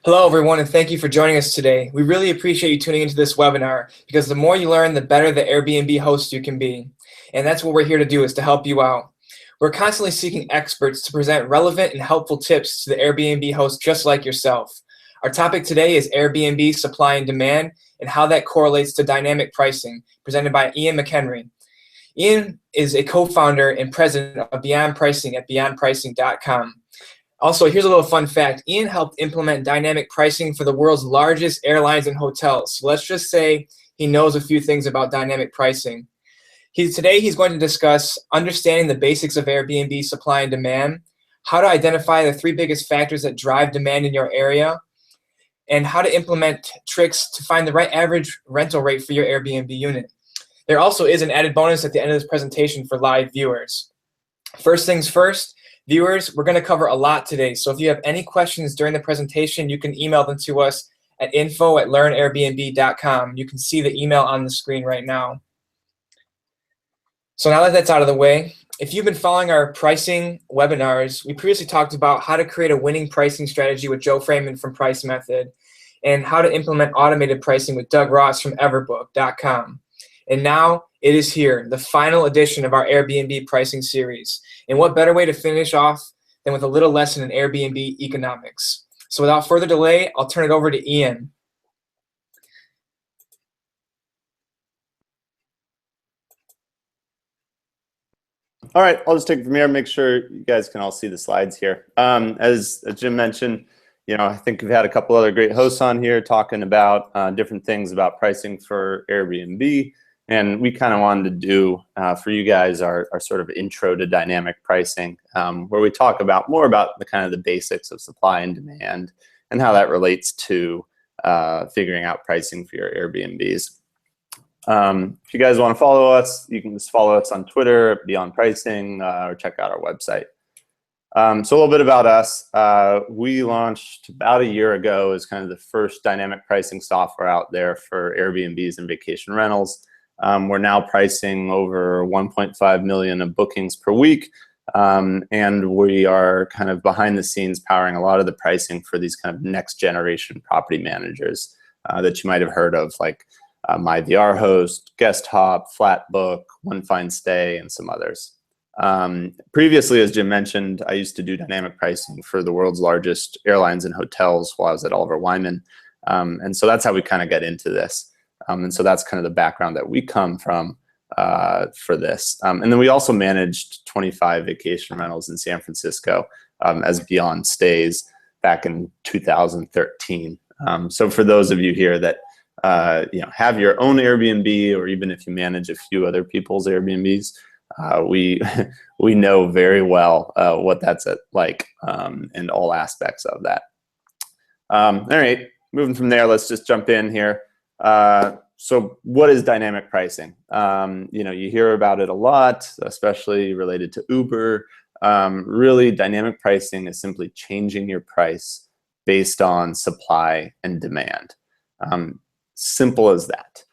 Hello, everyone, and thank you for joining us today. We really appreciate you tuning into this webinar because the more you learn, the better the Airbnb host you can be. And that's what we're here to do, is to help you out. We're constantly seeking experts to present relevant and helpful tips to the Airbnb host just like yourself. Our topic today is Airbnb supply and demand and how that correlates to dynamic pricing, presented by Ian McHenry. Ian is a co-founder and president of Beyond Pricing at beyondpricing.com. Also, here's a little fun fact. Ian helped implement dynamic pricing for the world's largest airlines and hotels. So let's just say he knows a few things about dynamic pricing. Today he's going to discuss understanding the basics of Airbnb supply and demand, how to identify the 3 biggest factors that drive demand in your area, and how to implement tricks to find the right average rental rate for your Airbnb unit. There also is an added bonus at the end of this presentation for live viewers. First things first, viewers, we're going to cover a lot today, so if you have any questions during the presentation, you can email them to us at info@learnairbnb.com. You can see the email on the screen right now. So now that that's out of the way, if you've been following our pricing webinars, we previously talked about how to create a winning pricing strategy with Joe Freeman from Price Method and how to implement automated pricing with Doug Ross from everbook.com. And now it is here, the final edition of our Airbnb pricing series. And what better way to finish off than with a little lesson in Airbnb economics. So without further delay, I'll turn it over to Ian. All right, I'll just take it from here, make sure you guys can all see the slides here. As Jim mentioned, I think we've had a couple other great hosts on here talking about different things about pricing for Airbnb. And we kind of wanted to do for you guys our sort of intro to dynamic pricing, where we talk more about the kind of the basics of supply and demand and how that relates to figuring out pricing for your Airbnbs. If you guys want to follow us, you can just follow us on Twitter at Beyond Pricing or check out our website. So a little bit about us. We launched about a year ago as kind of the first dynamic pricing software out there for Airbnbs and vacation rentals. We're now pricing over 1.5 million of bookings per week, and we are kind of behind the scenes powering a lot of the pricing for these kind of next generation property managers that you might have heard of, like MyVRHost, GuestHop, Flatbook, One Fine Stay, and some others. Previously, as Jim mentioned, I used to do dynamic pricing for the world's largest airlines and hotels while I was at Oliver Wyman, and so that's how we kind of get into this. And so that's kind of the background that we come from for this. And then we also managed 25 vacation rentals in San Francisco as Beyond Stays back in 2013. So for those of you here that have your own Airbnb, or even if you manage a few other people's Airbnbs, we know very well what that's like and all aspects of that. All right, moving from there, let's just jump in here. So what is dynamic pricing? You hear about it a lot, especially related to Uber. Really, dynamic pricing is simply changing your price based on supply and demand. Simple as that.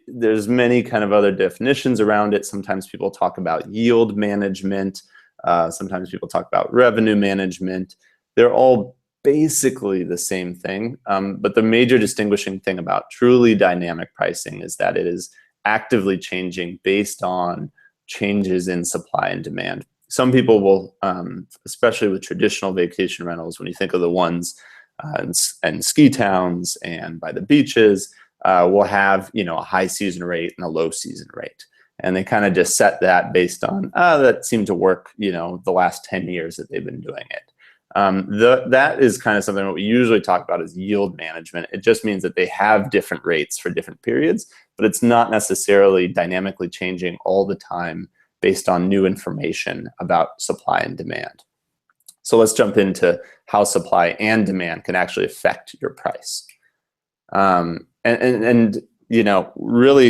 There's many kind of other definitions around it. Sometimes people talk about yield management. Sometimes people talk about revenue management. They're all basically the same thing, but the major distinguishing thing about truly dynamic pricing is that it is actively changing based on changes in supply and demand. Some people will, especially with traditional vacation rentals, when you think of the ones and ski towns and by the beaches, will have a high season rate and a low season rate. And they kind of just set that based on, that seemed to work, the last 10 years that they've been doing it. That is kind of something that we usually talk about as yield management. It just means that they have different rates for different periods, but it's not necessarily dynamically changing all the time based on new information about supply and demand. So let's jump into how supply and demand can actually affect your price. Really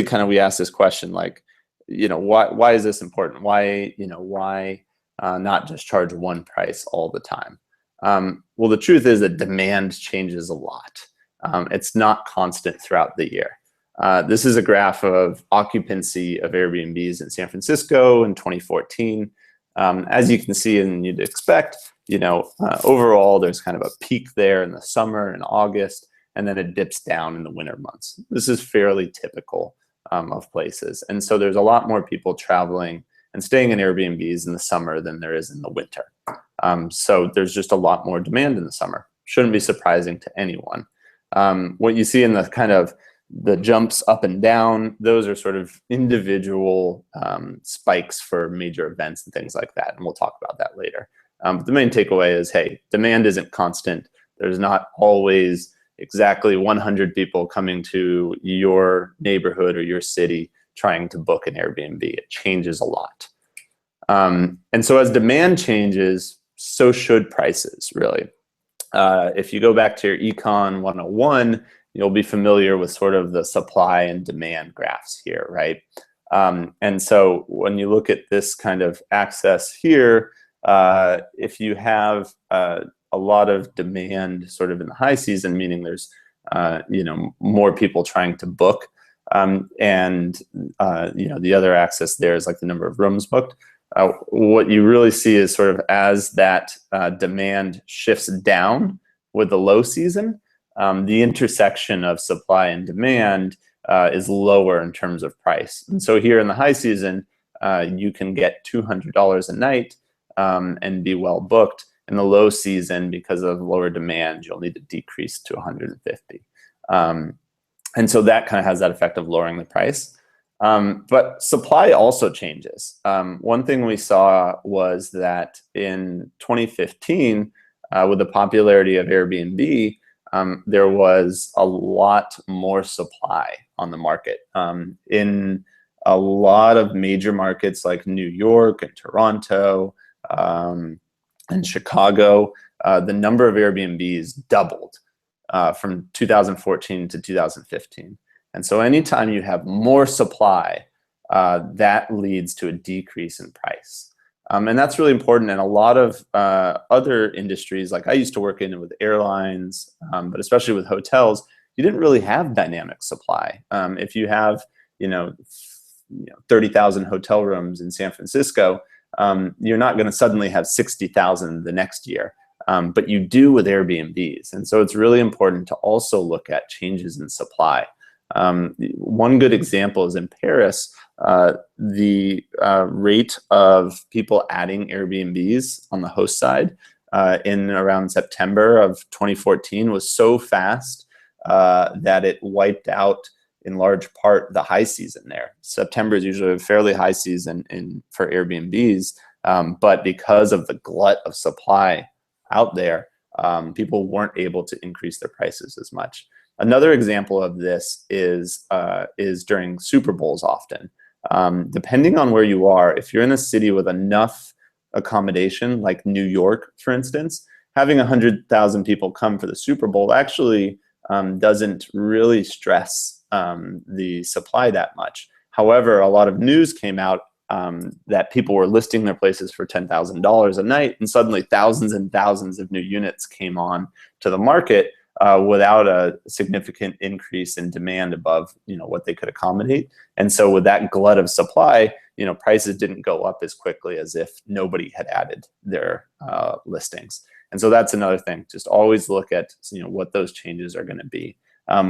kind of we ask this question, like, why is this important? Why not just charge one price all the time? Well, the truth is that demand changes a lot. It's not constant throughout the year. This is a graph of occupancy of Airbnbs in San Francisco in 2014. As you can see and you'd expect, overall there's kind of a peak there in the summer in August, and then it dips down in the winter months. This is fairly typical of places. And so there's a lot more people traveling and staying in Airbnbs in the summer than there is in the winter. So there's just a lot more demand in the summer. Shouldn't be surprising to anyone. What you see in the kind of the jumps up and down, those are sort of individual spikes for major events and things like that. And we'll talk about that later. But the main takeaway is, hey, demand isn't constant. There's not always exactly 100 people coming to your neighborhood or your city trying to book an Airbnb. It changes a lot. And so as demand changes, so should prices, really. If you go back to your Econ 101, you'll be familiar with sort of the supply and demand graphs here, right? And so when you look at this kind of axis here, if you have a lot of demand sort of in the high season, meaning there's more people trying to book, and the other axis there is like the number of rooms booked. What you really see is sort of as that demand shifts down with the low season, the intersection of supply and demand is lower in terms of price. And so here in the high season, you can get $200 a night and be well booked. In the low season, because of lower demand, you'll need to decrease to 150. And so that kind of has that effect of lowering the price. But supply also changes. One thing we saw was that in 2015, with the popularity of Airbnb, there was a lot more supply on the market. In a lot of major markets like New York and Toronto and Chicago, the number of Airbnbs doubled from 2014 to 2015. And so anytime you have more supply, that leads to a decrease in price. And that's really important in a lot of other industries. Like I used to work in with airlines, but especially with hotels, you didn't really have dynamic supply. If you have 30,000 hotel rooms in San Francisco, you're not going to suddenly have 60,000 the next year. But you do with Airbnbs. And so it's really important to also look at changes in supply. One good example is in Paris, the rate of people adding Airbnbs on the host side in around September of 2014 was so fast that it wiped out in large part the high season there. September is usually a fairly high season for Airbnbs, but because of the glut of supply out there, people weren't able to increase their prices as much. Another example of this is during Super Bowls often. Depending on where you are, if you're in a city with enough accommodation, like New York, for instance, having 100,000 people come for the Super Bowl actually doesn't really stress the supply that much. However, a lot of news came out that people were listing their places for $10,000 a night, and suddenly thousands and thousands of new units came on to the market without a significant increase in demand above what they could accommodate. And so with that glut of supply, prices didn't go up as quickly as if nobody had added their listings. And so that's another thing. Just always look at what those changes are going to be.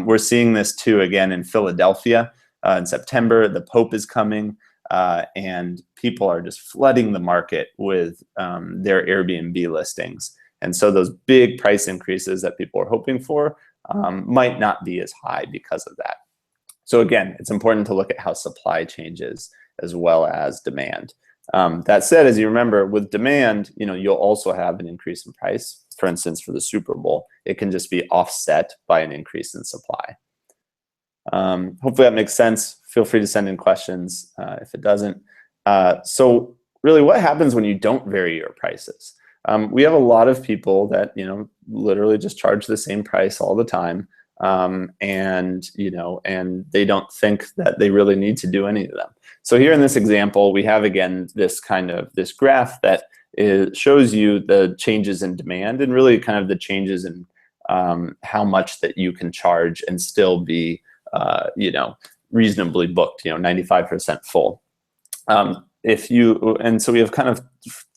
We're seeing this too again in Philadelphia in September. The Pope is coming, and people are just flooding the market with their Airbnb listings. And so those big price increases that people are hoping for might not be as high because of that. So again, it's important to look at how supply changes as well as demand. That said, as you remember, with demand, you'll also have an increase in price. For instance, for the Super Bowl, it can just be offset by an increase in supply. Hopefully that makes sense. Feel free to send in questions if it doesn't. So really, what happens when you don't vary your prices? We have a lot of people that literally just charge the same price all the time, and they don't think that they really need to do any of them. So here in this example, we have again this graph that shows you the changes in demand and really kind of the changes in how much that you can charge and still be reasonably booked, 95% full. so we have kind of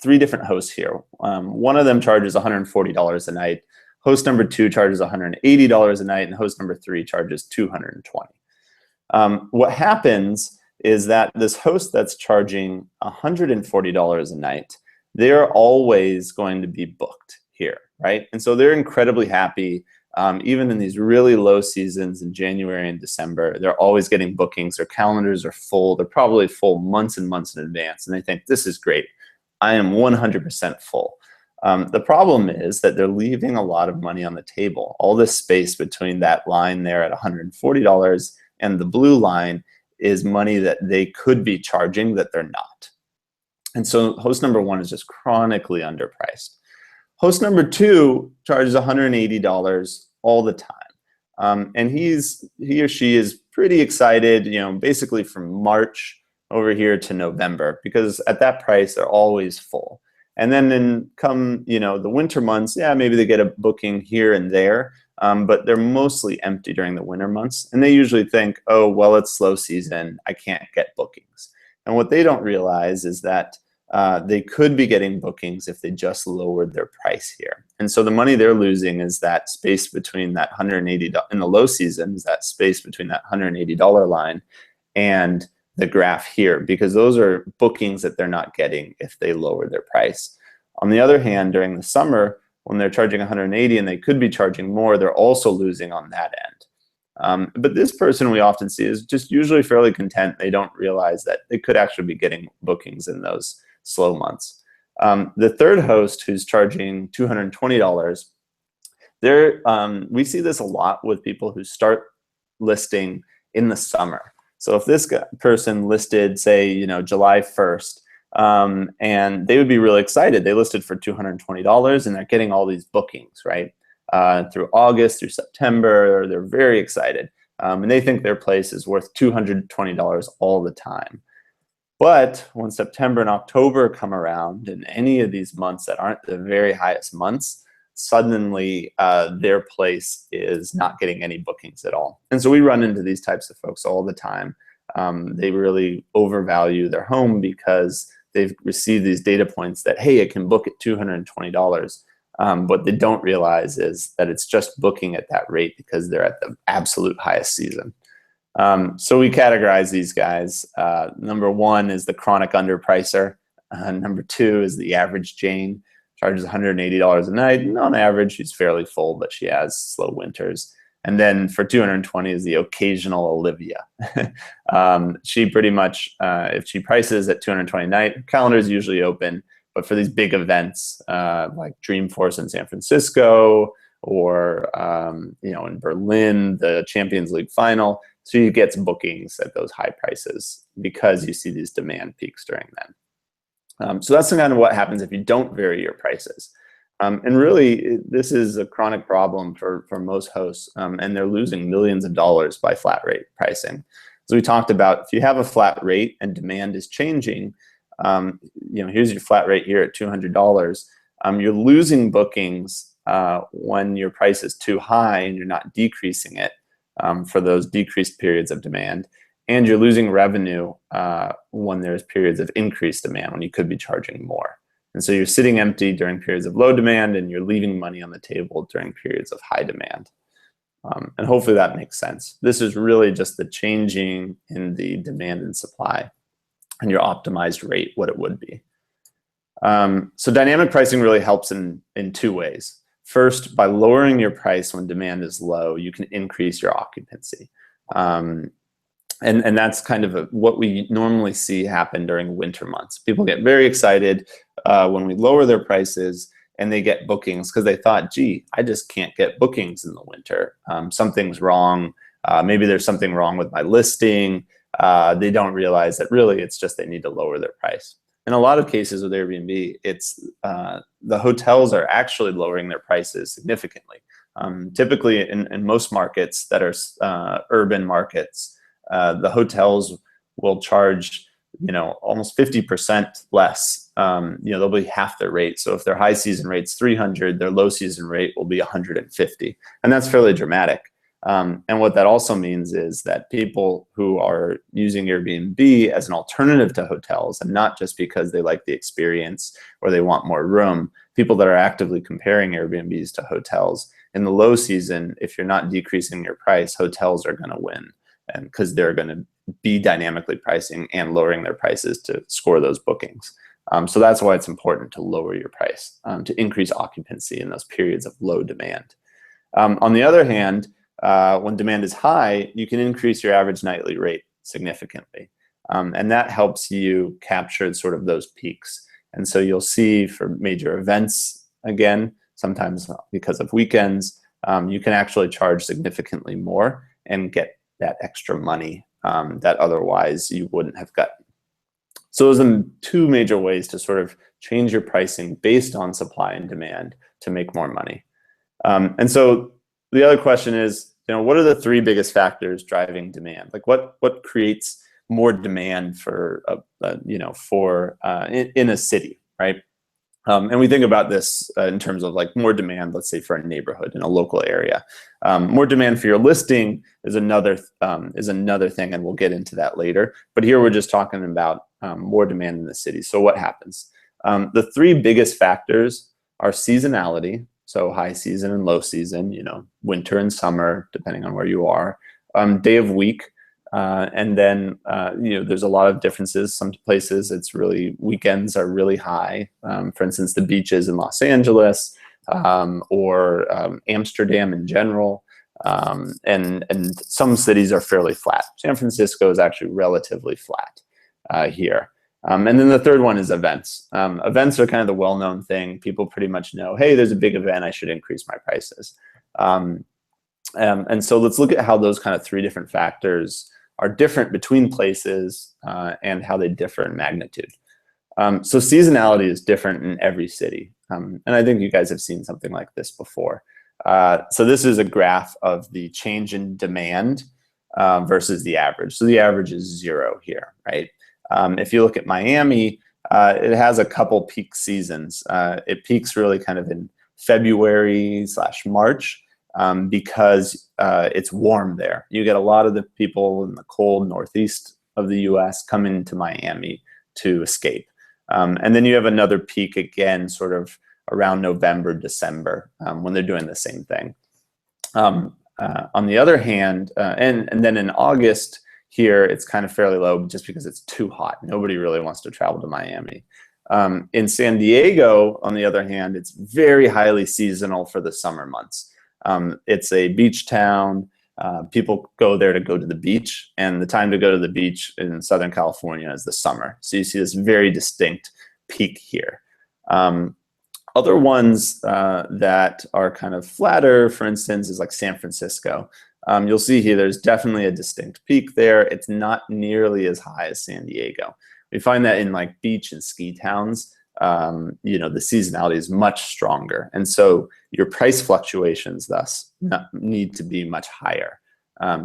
three different hosts here. One of them charges $140 a night. Host number 2 charges $180 a night, and host number 3 charges $220. What happens is that this host that's charging $140 a night, they're always going to be booked here, right? And so they're incredibly happy. Even in these really low seasons in January and December, they're always getting bookings. Their calendars are full. They're probably full months and months in advance. And they think, this is great. I am 100% full. The problem is that they're leaving a lot of money on the table. All this space between that line there at $140 and the blue line is money that they could be charging that they're not. And so host number 1 is just chronically underpriced. Host number 2 charges $180 all the time. And he or she is pretty excited, basically from March over here to November, because at that price, they're always full. And then come, the winter months, yeah, maybe they get a booking here and there, but they're mostly empty during the winter months. And they usually think, oh, well, it's slow season. I can't get bookings. And what they don't realize is that they could be getting bookings if they just lowered their price here. And so the money they're losing is that space between that $180 in the low season, is that space between that $180 line and the graph here, because those are bookings that they're not getting if they lower their price. On the other hand, during the summer, when they're charging $180 and they could be charging more, they're also losing on that end. But this person we often see is just usually fairly content. They don't realize that they could actually be getting bookings in those slow months. The third host, who's charging $220, we see this a lot with people who start listing in the summer. So if this person listed, say, July 1st, and they would be really excited. They listed for $220 and they're getting all these bookings, right? Through August, through September, they're very excited. And they think their place is worth $220 all the time. But when September and October come around, in any of these months that aren't the very highest months, suddenly their place is not getting any bookings at all. And so we run into these types of folks all the time. They really overvalue their home because they've received these data points that, hey, it can book at $220. What they don't realize is that it's just booking at that rate because they're at the absolute highest season. So we categorize these guys. Number 1 is the chronic underpricer. Number 2 is the average Jane, charges $180 a night. And on average, she's fairly full, but she has slow winters. And then for $220 is the occasional Olivia. She pretty much, if she prices at $220 a night, her calendar is usually open. But for these big events like Dreamforce in San Francisco, or in Berlin, the Champions League final, she gets bookings at those high prices because you see these demand peaks during then. So that's kind of what happens if you don't vary your prices. And really, this is a chronic problem for most hosts, and they're losing millions of dollars by flat rate pricing. As we talked about, if you have a flat rate and demand is changing, here's your flat rate here at $200. You're losing bookings when your price is too high and you're not decreasing it for those decreased periods of demand. And you're losing revenue when there's periods of increased demand, when you could be charging more. And so you're sitting empty during periods of low demand, and you're leaving money on the table during periods of high demand. And hopefully that makes sense. This is really just the changing in the demand and supply and your optimized rate, what it would be. So dynamic pricing really helps in 2 ways. First, by lowering your price when demand is low, you can increase your occupancy. And that's kind of what we normally see happen during winter months. People get very excited when we lower their prices and they get bookings because they thought, gee, I just can't get bookings in the winter. Something's wrong. Maybe there's something wrong with my listing. They don't realize that really it's just they need to lower their price. In a lot of cases with Airbnb, it's the hotels are actually lowering their prices significantly. Typically in most markets that are urban markets, the hotels will charge, almost 50% less. They'll be half their rate. So if their high season rate's 300, their low season rate will be 150, and that's fairly dramatic. And what that also means is that people who are using Airbnb as an alternative to hotels, and not just because they like the experience or they want more room, people that are actively comparing Airbnbs to hotels, in the low season, if you're not decreasing your price, hotels are going to win, and because they're going to be dynamically pricing and lowering their prices to score those bookings. So that's why it's important to lower your price, to increase occupancy in those periods of low demand. On the other hand, when demand is high, you can increase your average nightly rate significantly. And that helps you capture sort of those peaks. And so you'll see for major events, again, sometimes because of weekends, you can actually charge significantly more and get that extra money that otherwise you wouldn't have gotten. So those are two major ways to sort of change your pricing based on supply and demand to make more money. And so the other question is, what are the three biggest factors driving demand? Like what creates more demand for in a city, right? And we think about this in terms of like more demand, let's say for a neighborhood in a local area. More demand for your listing is another thing, and we'll get into that later. But here we're just talking about more demand in the city. So what happens? The three biggest factors are seasonality, so high season and low season, winter and summer, depending on where you are, day of week, and then there's a lot of differences. Some places it's really, weekends are really high. For instance, the beaches in Los Angeles or Amsterdam in general, and some cities are fairly flat. San Francisco is actually relatively flat here. And then the third one is events. Events are kind of the well-known thing. People pretty much know, hey, there's a big event, I should increase my prices. And so let's look at how those kind of three different factors are different between places and how they differ in magnitude. So seasonality is different in every city. And I think you guys have seen something like this before. So this is a graph of the change in demand versus the average. So the average is 0 here, right? If you look at Miami, it has a couple peak seasons. It peaks really kind of in February/March because it's warm there. You get a lot of the people in the cold northeast of the US come into Miami to escape. And then you have another peak again, sort of around November, December, when they're doing the same thing. On the other hand, and then in August, here, it's kind of fairly low just because it's too hot. Nobody really wants to travel to Miami. In San Diego, on the other hand, it's very highly seasonal for the summer months. It's a beach town. People go there to go to the beach, and the time to go to the beach in Southern California is the summer. So you see this very distinct peak here. Other ones that are kind of flatter, for instance, is like San Francisco. You'll see here there's definitely a distinct peak there. It's not nearly as high as San Diego. We find that in like beach and ski towns, the seasonality is much stronger. And so your price fluctuations thus need to be much higher.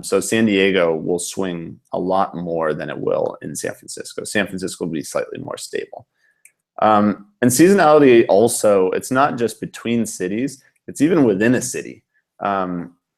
So San Diego will swing a lot more than it will in San Francisco. San Francisco will be slightly more stable. And seasonality also, it's not just between cities, it's even within a city.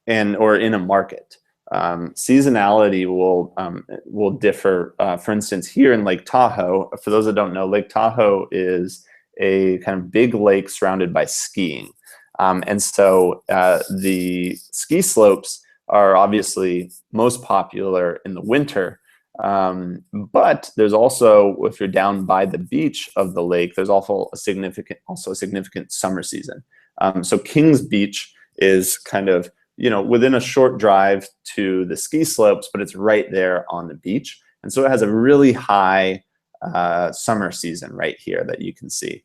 Or in a market. Seasonality will differ. For instance, here in Lake Tahoe, for those that don't know, Lake Tahoe is a kind of big lake surrounded by skiing. And so the ski slopes are obviously most popular in the winter. But there's also, if you're down by the beach of the lake, there's also a significant summer season. So Kings Beach is kind of within a short drive to the ski slopes, but it's right there on the beach. And so it has a really high summer season right here that you can see.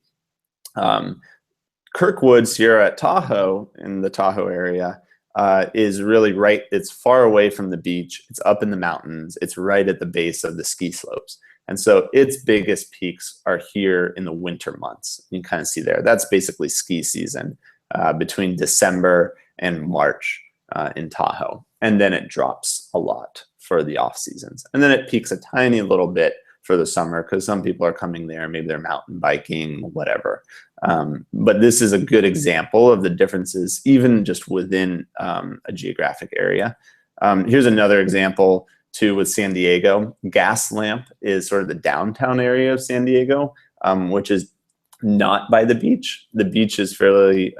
Kirkwood, Sierra at Tahoe, in the Tahoe area, is really right, it's far away from the beach, it's up in the mountains, it's right at the base of the ski slopes. And so its biggest peaks are here in the winter months. You can kind of see there, that's basically ski season between December and March in Tahoe. And then it drops a lot for the off seasons. And then it peaks a tiny little bit for the summer because some people are coming there, maybe they're mountain biking, whatever. But this is a good example of the differences even just within a geographic area. Here's another example too with San Diego. Gaslamp is sort of the downtown area of San Diego, which is not by the beach. The beach is fairly,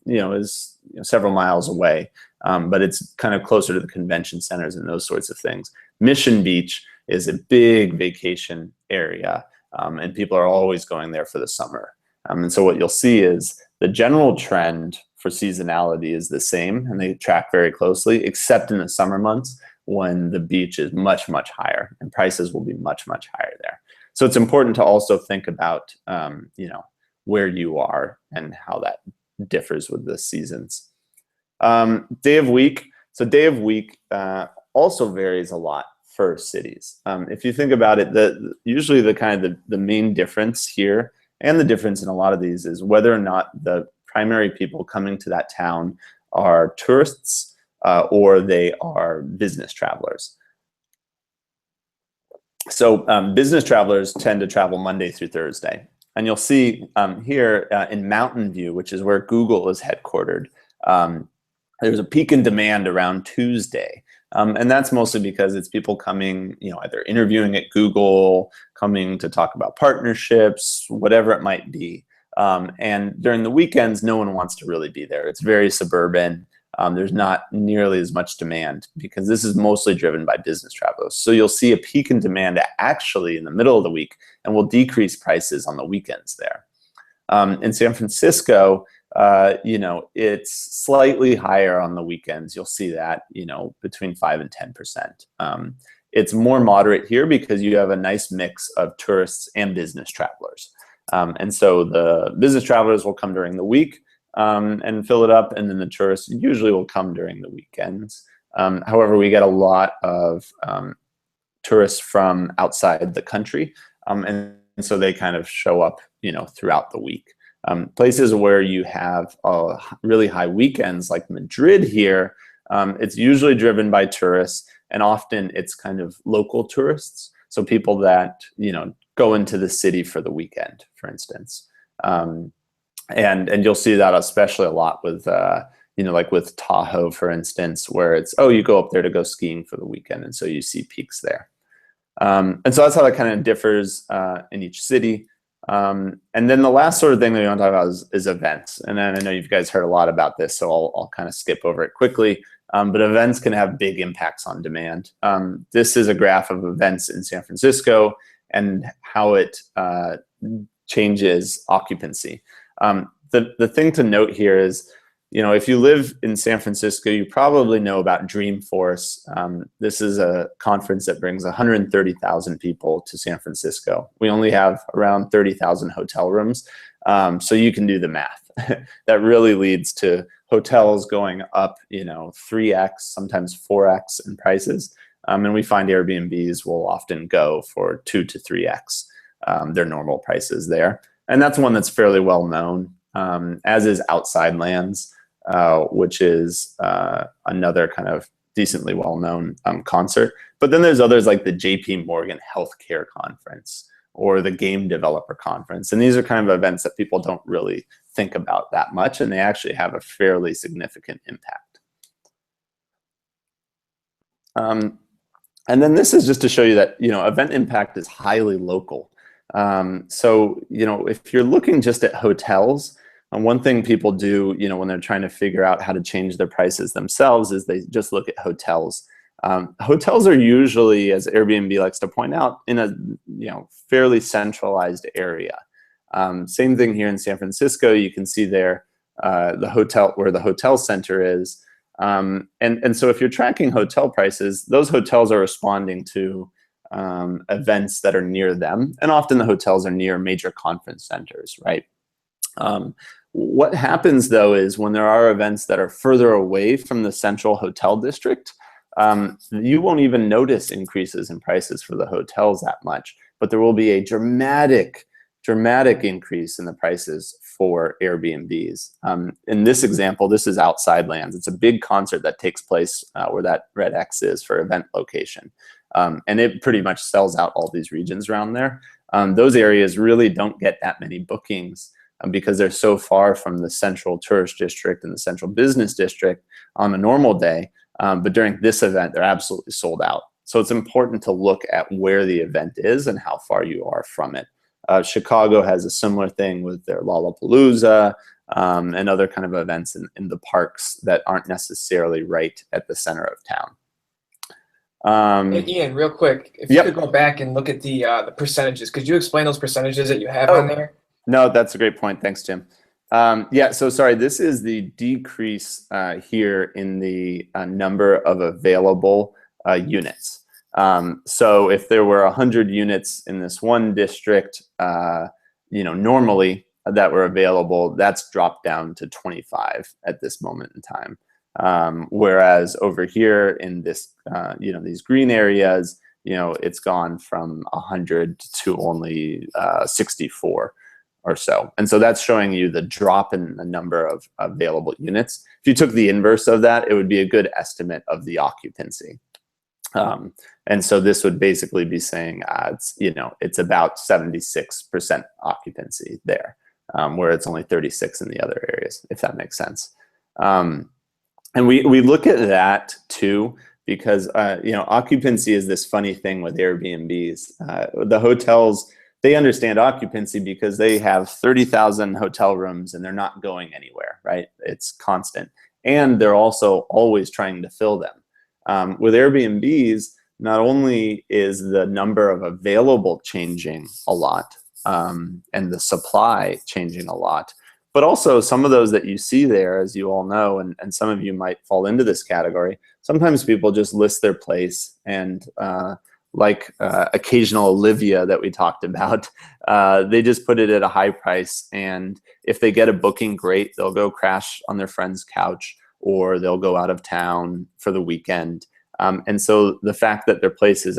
is several miles away, but it's kind of closer to the convention centers and those sorts of things. Mission Beach is a big vacation area, and people are always going there for the summer. And so what you'll see is the general trend for seasonality is the same, and they track very closely, except in the summer months when the beach is much, much higher and prices will be much, much higher there. So it's important to also think about, where you are and how that differs with the seasons. Day of week. So day of week also varies a lot for cities. If you think about it, usually the main difference here and the difference in a lot of these is whether or not the primary people coming to that town are tourists or they are business travelers. So business travelers tend to travel Monday through Thursday. And you'll see here in Mountain View, which is where Google is headquartered, there's a peak in demand around Tuesday. And that's mostly because it's people coming, either interviewing at Google, coming to talk about partnerships, whatever it might be. And during the weekends, no one wants to really be there. It's very suburban. There's not nearly as much demand because this is mostly driven by business travelers. So you'll see a peak in demand actually in the middle of the week and will decrease prices on the weekends there. In San Francisco, it's slightly higher on the weekends. You'll see that, between 5 and 10%. It's more moderate here because you have a nice mix of tourists and business travelers. And so the business travelers will come during the week and fill it up, and then the tourists usually will come during the weekends. However, we get a lot of tourists from outside the country, and so they kind of show up, throughout the week. Places where you have really high weekends, like Madrid here, it's usually driven by tourists, and often it's kind of local tourists, so people that go into the city for the weekend, for instance. And you'll see that especially a lot with like with Tahoe, for instance, where it's, you go up there to go skiing for the weekend, and so you see peaks there. And so that's how that kind of differs in each city. And then the last sort of thing that we want to talk about is events. And then I know you guys heard a lot about this, so I'll kind of skip over it quickly. But events can have big impacts on demand. This is a graph of events in San Francisco and how it changes occupancy. The thing to note here is, if you live in San Francisco, you probably know about Dreamforce. This is a conference that brings 130,000 people to San Francisco. We only have around 30,000 hotel rooms, so you can do the math. That really leads to hotels going up, 3x, sometimes 4x in prices. And we find Airbnbs will often go for 2 to 3x their normal prices there. And that's one that's fairly well known, as is Outside Lands, which is another kind of decently well-known concert. But then there's others like the JP Morgan Healthcare Conference or the Game Developer Conference. And these are kind of events that people don't really think about that much, and they actually have a fairly significant impact. And then this is just to show you that, event impact is highly local. So, if you're looking just at hotels, one thing people do, when they're trying to figure out how to change their prices themselves is they just look at hotels. Hotels are usually, as Airbnb likes to point out, in a fairly centralized area. Same thing here in San Francisco. You can see there the hotel where the hotel center is. And so if you're tracking hotel prices, those hotels are responding to events that are near them. And often the hotels are near major conference centers, right? What happens though is when there are events that are further away from the central hotel district, you won't even notice increases in prices for the hotels that much, but there will be a dramatic increase in the prices for Airbnbs. In this example, this is Outside Lands. It's a big concert that takes place where that red X is for event location. And it pretty much sells out all these regions around there. Those areas really don't get that many bookings because they're so far from the central tourist district and the central business district on a normal day. But during this event, they're absolutely sold out. So it's important to look at where the event is and how far you are from it. Chicago has a similar thing with their Lollapalooza and other kind of events in the parks that aren't necessarily right at the center of town. Hey, Ian, real quick, if you could go back and look at the percentages, could you explain those percentages that you have on there? No, that's a great point. Thanks, Jim. Yeah, so sorry, this is the decrease here in the number of available units. So if there were 100 units in this one district, normally that were available, that's dropped down to 25 at this moment in time. Whereas over here in this, these green areas, it's gone from 100 to only 64 or so. And so that's showing you the drop in the number of available units. If you took the inverse of that, it would be a good estimate of the occupancy. And so this would basically be saying it's about 76% occupancy there, where it's only 36 in the other areas, if that makes sense. And we look at that too, because occupancy is this funny thing with Airbnbs. The hotels, they understand occupancy because they have 30,000 hotel rooms and they're not going anywhere, right? It's constant. And they're also always trying to fill them. With Airbnbs, not only is the number of available changing a lot and the supply changing a lot, but also some of those that you see there, as you all know, and some of you might fall into this category, sometimes people just list their place and like occasional Olivia that we talked about, they just put it at a high price, and if they get a booking, great, they'll go crash on their friend's couch or they'll go out of town for the weekend. And so the fact that their place is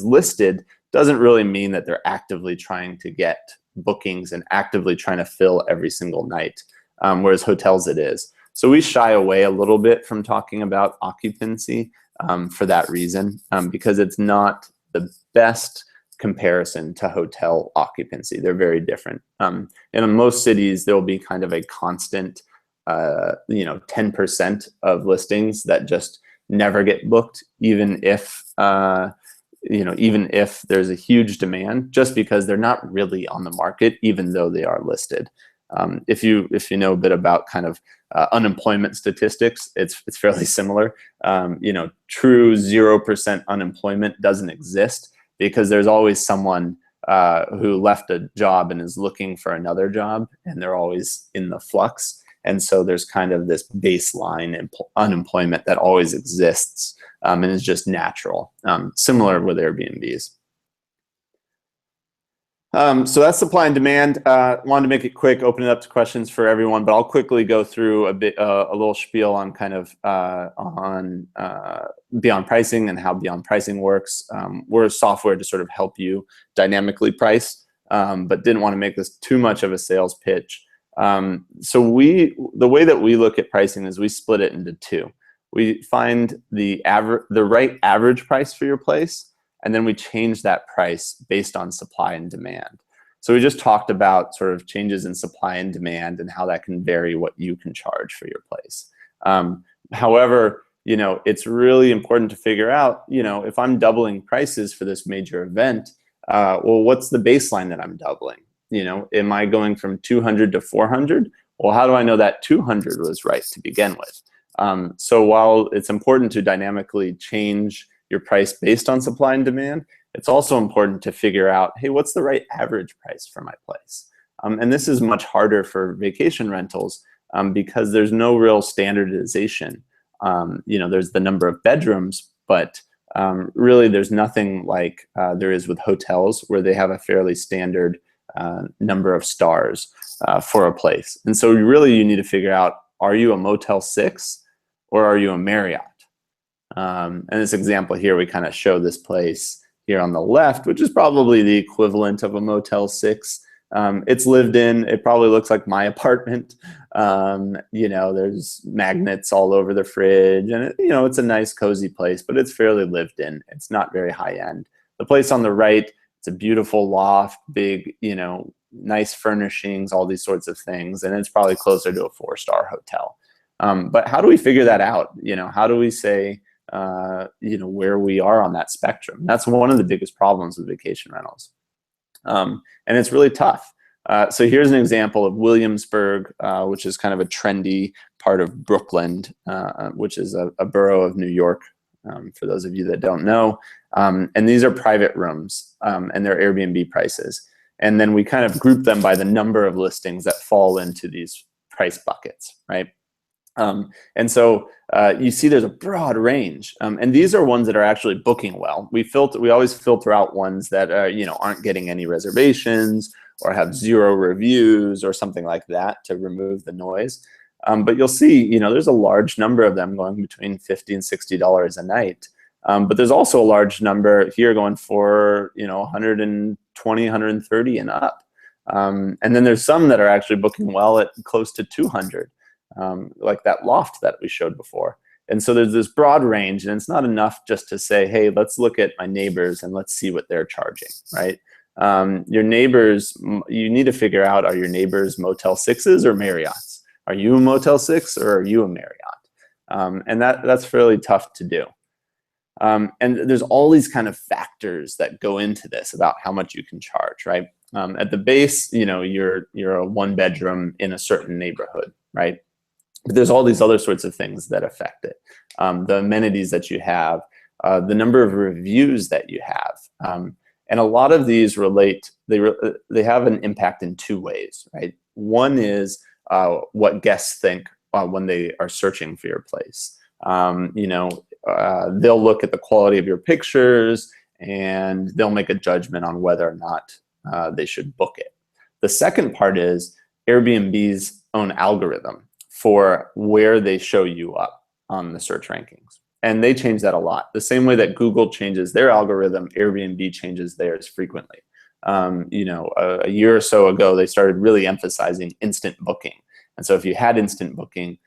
listed doesn't really mean that they're actively trying to get bookings and actively trying to fill every single night, whereas hotels it is. So we shy away a little bit from talking about occupancy for that reason, because it's not the best comparison to hotel occupancy. They're very different. In most cities, there will be kind of a constant 10% of listings that just never get booked, even if there's a huge demand, just because they're not really on the market, even though they are listed. If you know a bit about kind of unemployment statistics, it's fairly similar. True 0% unemployment doesn't exist because there's always someone who left a job and is looking for another job, and they're always in the flux. And so there's kind of this baseline unemployment that always exists and is just natural, similar with Airbnbs. So that's supply and demand. Wanted to make it quick, open it up to questions for everyone, but I'll quickly go through a little spiel on kind of beyond pricing and how beyond pricing works. We're a software to sort of help you dynamically price, but didn't want to make this too much of a sales pitch. So the way that we look at pricing is we split it into two. We find the right average price for your place, and then we change that price based on supply and demand. So we just talked about sort of changes in supply and demand and how that can vary what you can charge for your place. However, it's really important to figure out, if I'm doubling prices for this major event, well, what's the baseline that I'm doubling? Am I going from 200 to 400? Well, how do I know that 200 was right to begin with? So while it's important to dynamically change your price based on supply and demand, it's also important to figure out, hey, what's the right average price for my place? And this is much harder for vacation rentals because there's no real standardization. There's the number of bedrooms, but really there's nothing like there is with hotels where they have a fairly standard number of stars for a place. And so you need to figure out, are you a Motel 6 or are you a Marriott? And this example here, we kind of show this place here on the left, which is probably the equivalent of a Motel 6. It's lived in. It probably looks like my apartment. There's magnets all over the fridge, and it's a nice, cozy place, but it's fairly lived in. It's not very high end. The place on the right, it's a beautiful loft, big, nice furnishings, all these sorts of things, and it's probably closer to a 4-star hotel. But how do we figure that out? How do we say, where we are on that spectrum? That's one of the biggest problems with vacation rentals. And it's really tough. So here's an example of Williamsburg, which is kind of a trendy part of Brooklyn, which is a borough of New York, for those of you that don't know. And these are private rooms, and they're Airbnb prices. And then we kind of group them by the number of listings that fall into these price buckets, right? And so you see there's a broad range, and these are ones that are actually booking well. We always filter out ones that aren't getting any reservations or have 0 reviews or something like that to remove the noise. But you'll see, there's a large number of them going between $50 and $60 a night. But there's also a large number here going for 120, 130 and up. And then there's some that are actually booking well at close to 200. Like that loft that we showed before. And so there's this broad range, and it's not enough just to say, hey, let's look at my neighbors and let's see what they're charging, right? Your neighbors, you need to figure out, are your neighbors Motel 6s or Marriotts? Are you a Motel 6 or are you a Marriott? And that's fairly tough to do. And there's all these kind of factors that go into this about how much you can charge, right? At the base, you're a 1-bedroom in a certain neighborhood, right? But there's all these other sorts of things that affect it. The amenities that you have, the number of reviews that you have. And a lot of these relate, they have an impact in 2 ways, right? One is what guests think when they are searching for your place. They'll look at the quality of your pictures and they'll make a judgment on whether or not they should book it. The second part is Airbnb's own algorithm for where they show you up on the search rankings. And they change that a lot. The same way that Google changes their algorithm, Airbnb changes theirs frequently. A year or so ago, they started really emphasizing instant booking. And so if you had instant booking,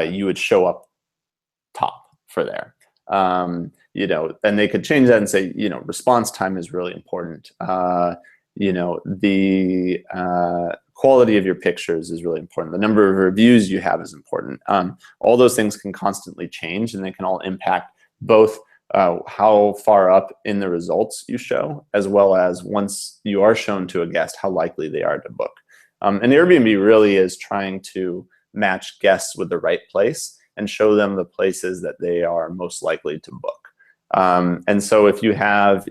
you would show up top for there. And they could change that and say, response time is really important. The quality of your pictures is really important. The number of reviews you have is important. All those things can constantly change, and they can all impact both how far up in the results you show, as well as once you are shown to a guest, how likely they are to book. And Airbnb really is trying to match guests with the right place and show them the places that they are most likely to book. And so if you have,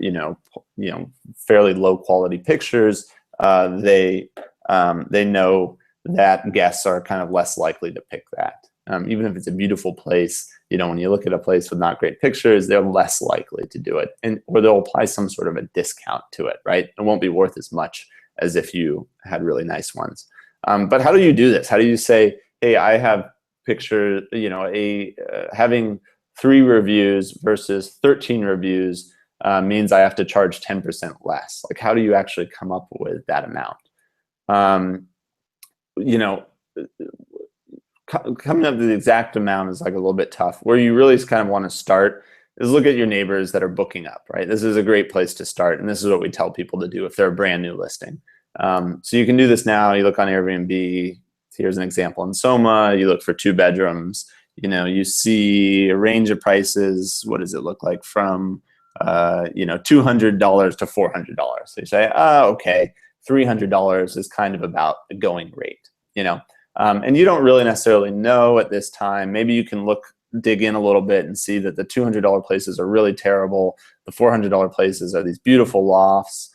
fairly low quality pictures, they know that guests are kind of less likely to pick that. Even if it's a beautiful place, when you look at a place with not great pictures, they're less likely to do it, or they'll apply some sort of a discount to it, right? It won't be worth as much as if you had really nice ones. But how do you do this? How do you say, hey, I have picture, having 3 reviews versus 13 reviews means I have to charge 10% less. Like, how do you actually come up with that amount? Coming up with the exact amount is like a little bit tough. Where you really kind of want to start is look at your neighbors that are booking up, right? This is a great place to start, and this is what we tell people to do if they're a brand new listing. So you can do this now. You look on Airbnb. Here's an example in Soma. You look for 2 bedrooms. You see a range of prices. What does it look like from $200 to $400? So you say, okay, $300 is kind of about the going rate. And you don't really necessarily know at this time. Maybe you can dig in a little bit and see that the $200 places are really terrible. The $400 places are these beautiful lofts.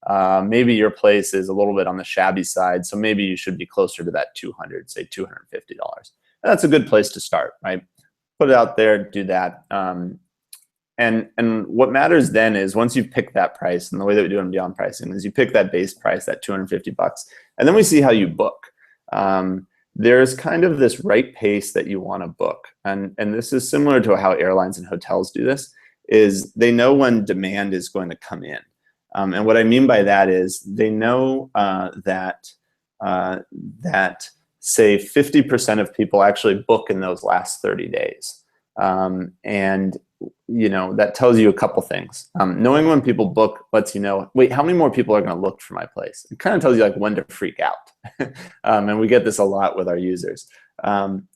Maybe your place is a little bit on the shabby side, so maybe you should be closer to that $200, say $250. That's a good place to start, right? Put it out there, do that. And what matters then is once you pick that price, and the way that we do it in Beyond Pricing is you pick that base price, that $250, and then we see how you book. There's kind of this right pace that you want to book. And this is similar to how airlines and hotels do this, is they know when demand is going to come in. And what I mean by that is they know that say 50% of people actually book in those last 30 days. And that tells you a couple things. Knowing when people book lets you know, wait, how many more people are going to look for my place? It kind of tells you like when to freak out. And we get this a lot with our users.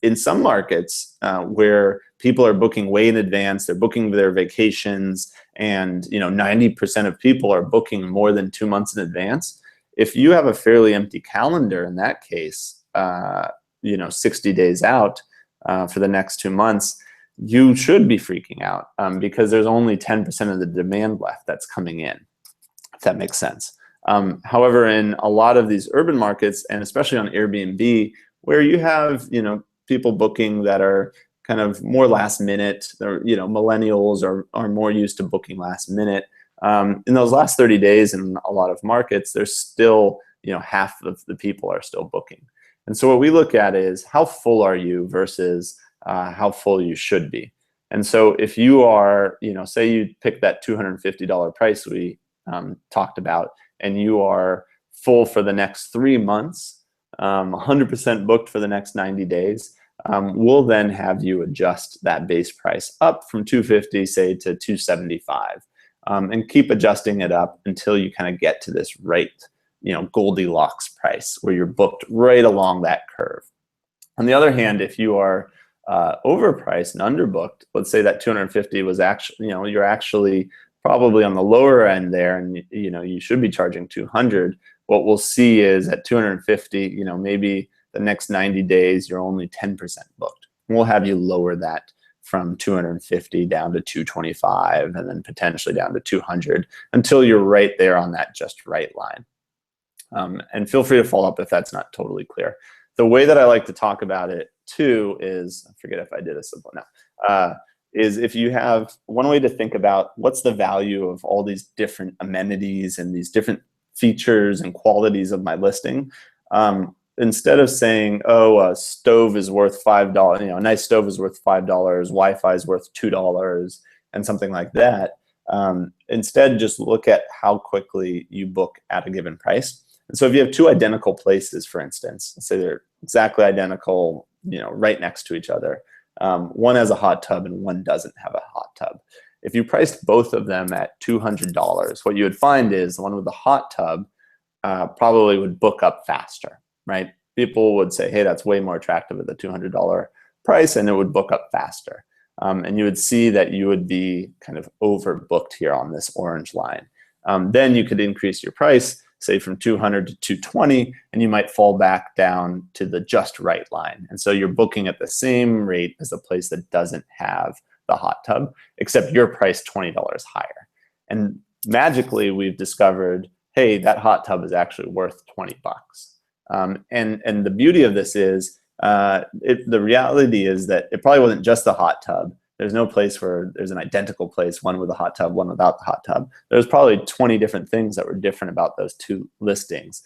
In some markets where people are booking way in advance, they're booking their vacations, and 90% of people are booking more than 2 months in advance. If you have a fairly empty calendar in that case, 60 days out for the next 2 months, you should be freaking out because there's only 10% of the demand left that's coming in, if that makes sense. However, in a lot of these urban markets, and especially on Airbnb, where you have people booking that are kind of more last minute, or millennials are more used to booking last minute. In those last 30 days, in a lot of markets, there's still half of the people are still booking. And so what we look at is how full are you versus how full you should be. And so if you are, say you pick that $250 price we talked about, and you are full for the next 3 months, 100% booked for the next 90 days, we'll then have you adjust that base price up from $250, say, to $275, and keep adjusting it up until you kind of get to this right, Goldilocks price where you're booked right along that curve. On the other hand, if you are overpriced and underbooked, let's say that 250 was actually, you're actually probably on the lower end there, and you should be charging 200. What we'll see is at 250, maybe the next 90 days you're only 10% booked. We'll have you lower that from 250 down to 225, and then potentially down to 200 until you're right there on that just right line. And feel free to follow up if that's not totally clear. The way that I like to talk about it too is, I forget if I did a simple now, is if you have one way to think about what's the value of all these different amenities and these different features and qualities of my listing. Instead of saying, oh, a stove is worth $5, a nice stove is worth $5, Wi-Fi is worth $2, and something like that. Instead, just look at how quickly you book at a given price. And so if you have two identical places, for instance, let's say they're exactly identical, right next to each other. One has a hot tub and one doesn't have a hot tub. If you priced both of them at $200, what you would find is the one with the hot tub probably would book up faster, right? People would say, hey, that's way more attractive at the $200 price, and it would book up faster. And you would see that you would be kind of overbooked here on this orange line. Then you could increase your price, say from 200 to 220, and you might fall back down to the just right line. And so you're booking at the same rate as the place that doesn't have the hot tub, except you're priced $20 higher. And magically, we've discovered, hey, that hot tub is actually worth 20 bucks. And the beauty of this is, the reality is that it probably wasn't just the hot tub. There's no place where there's an identical place, one with a hot tub, one without the hot tub. There's probably 20 different things that were different about those two listings,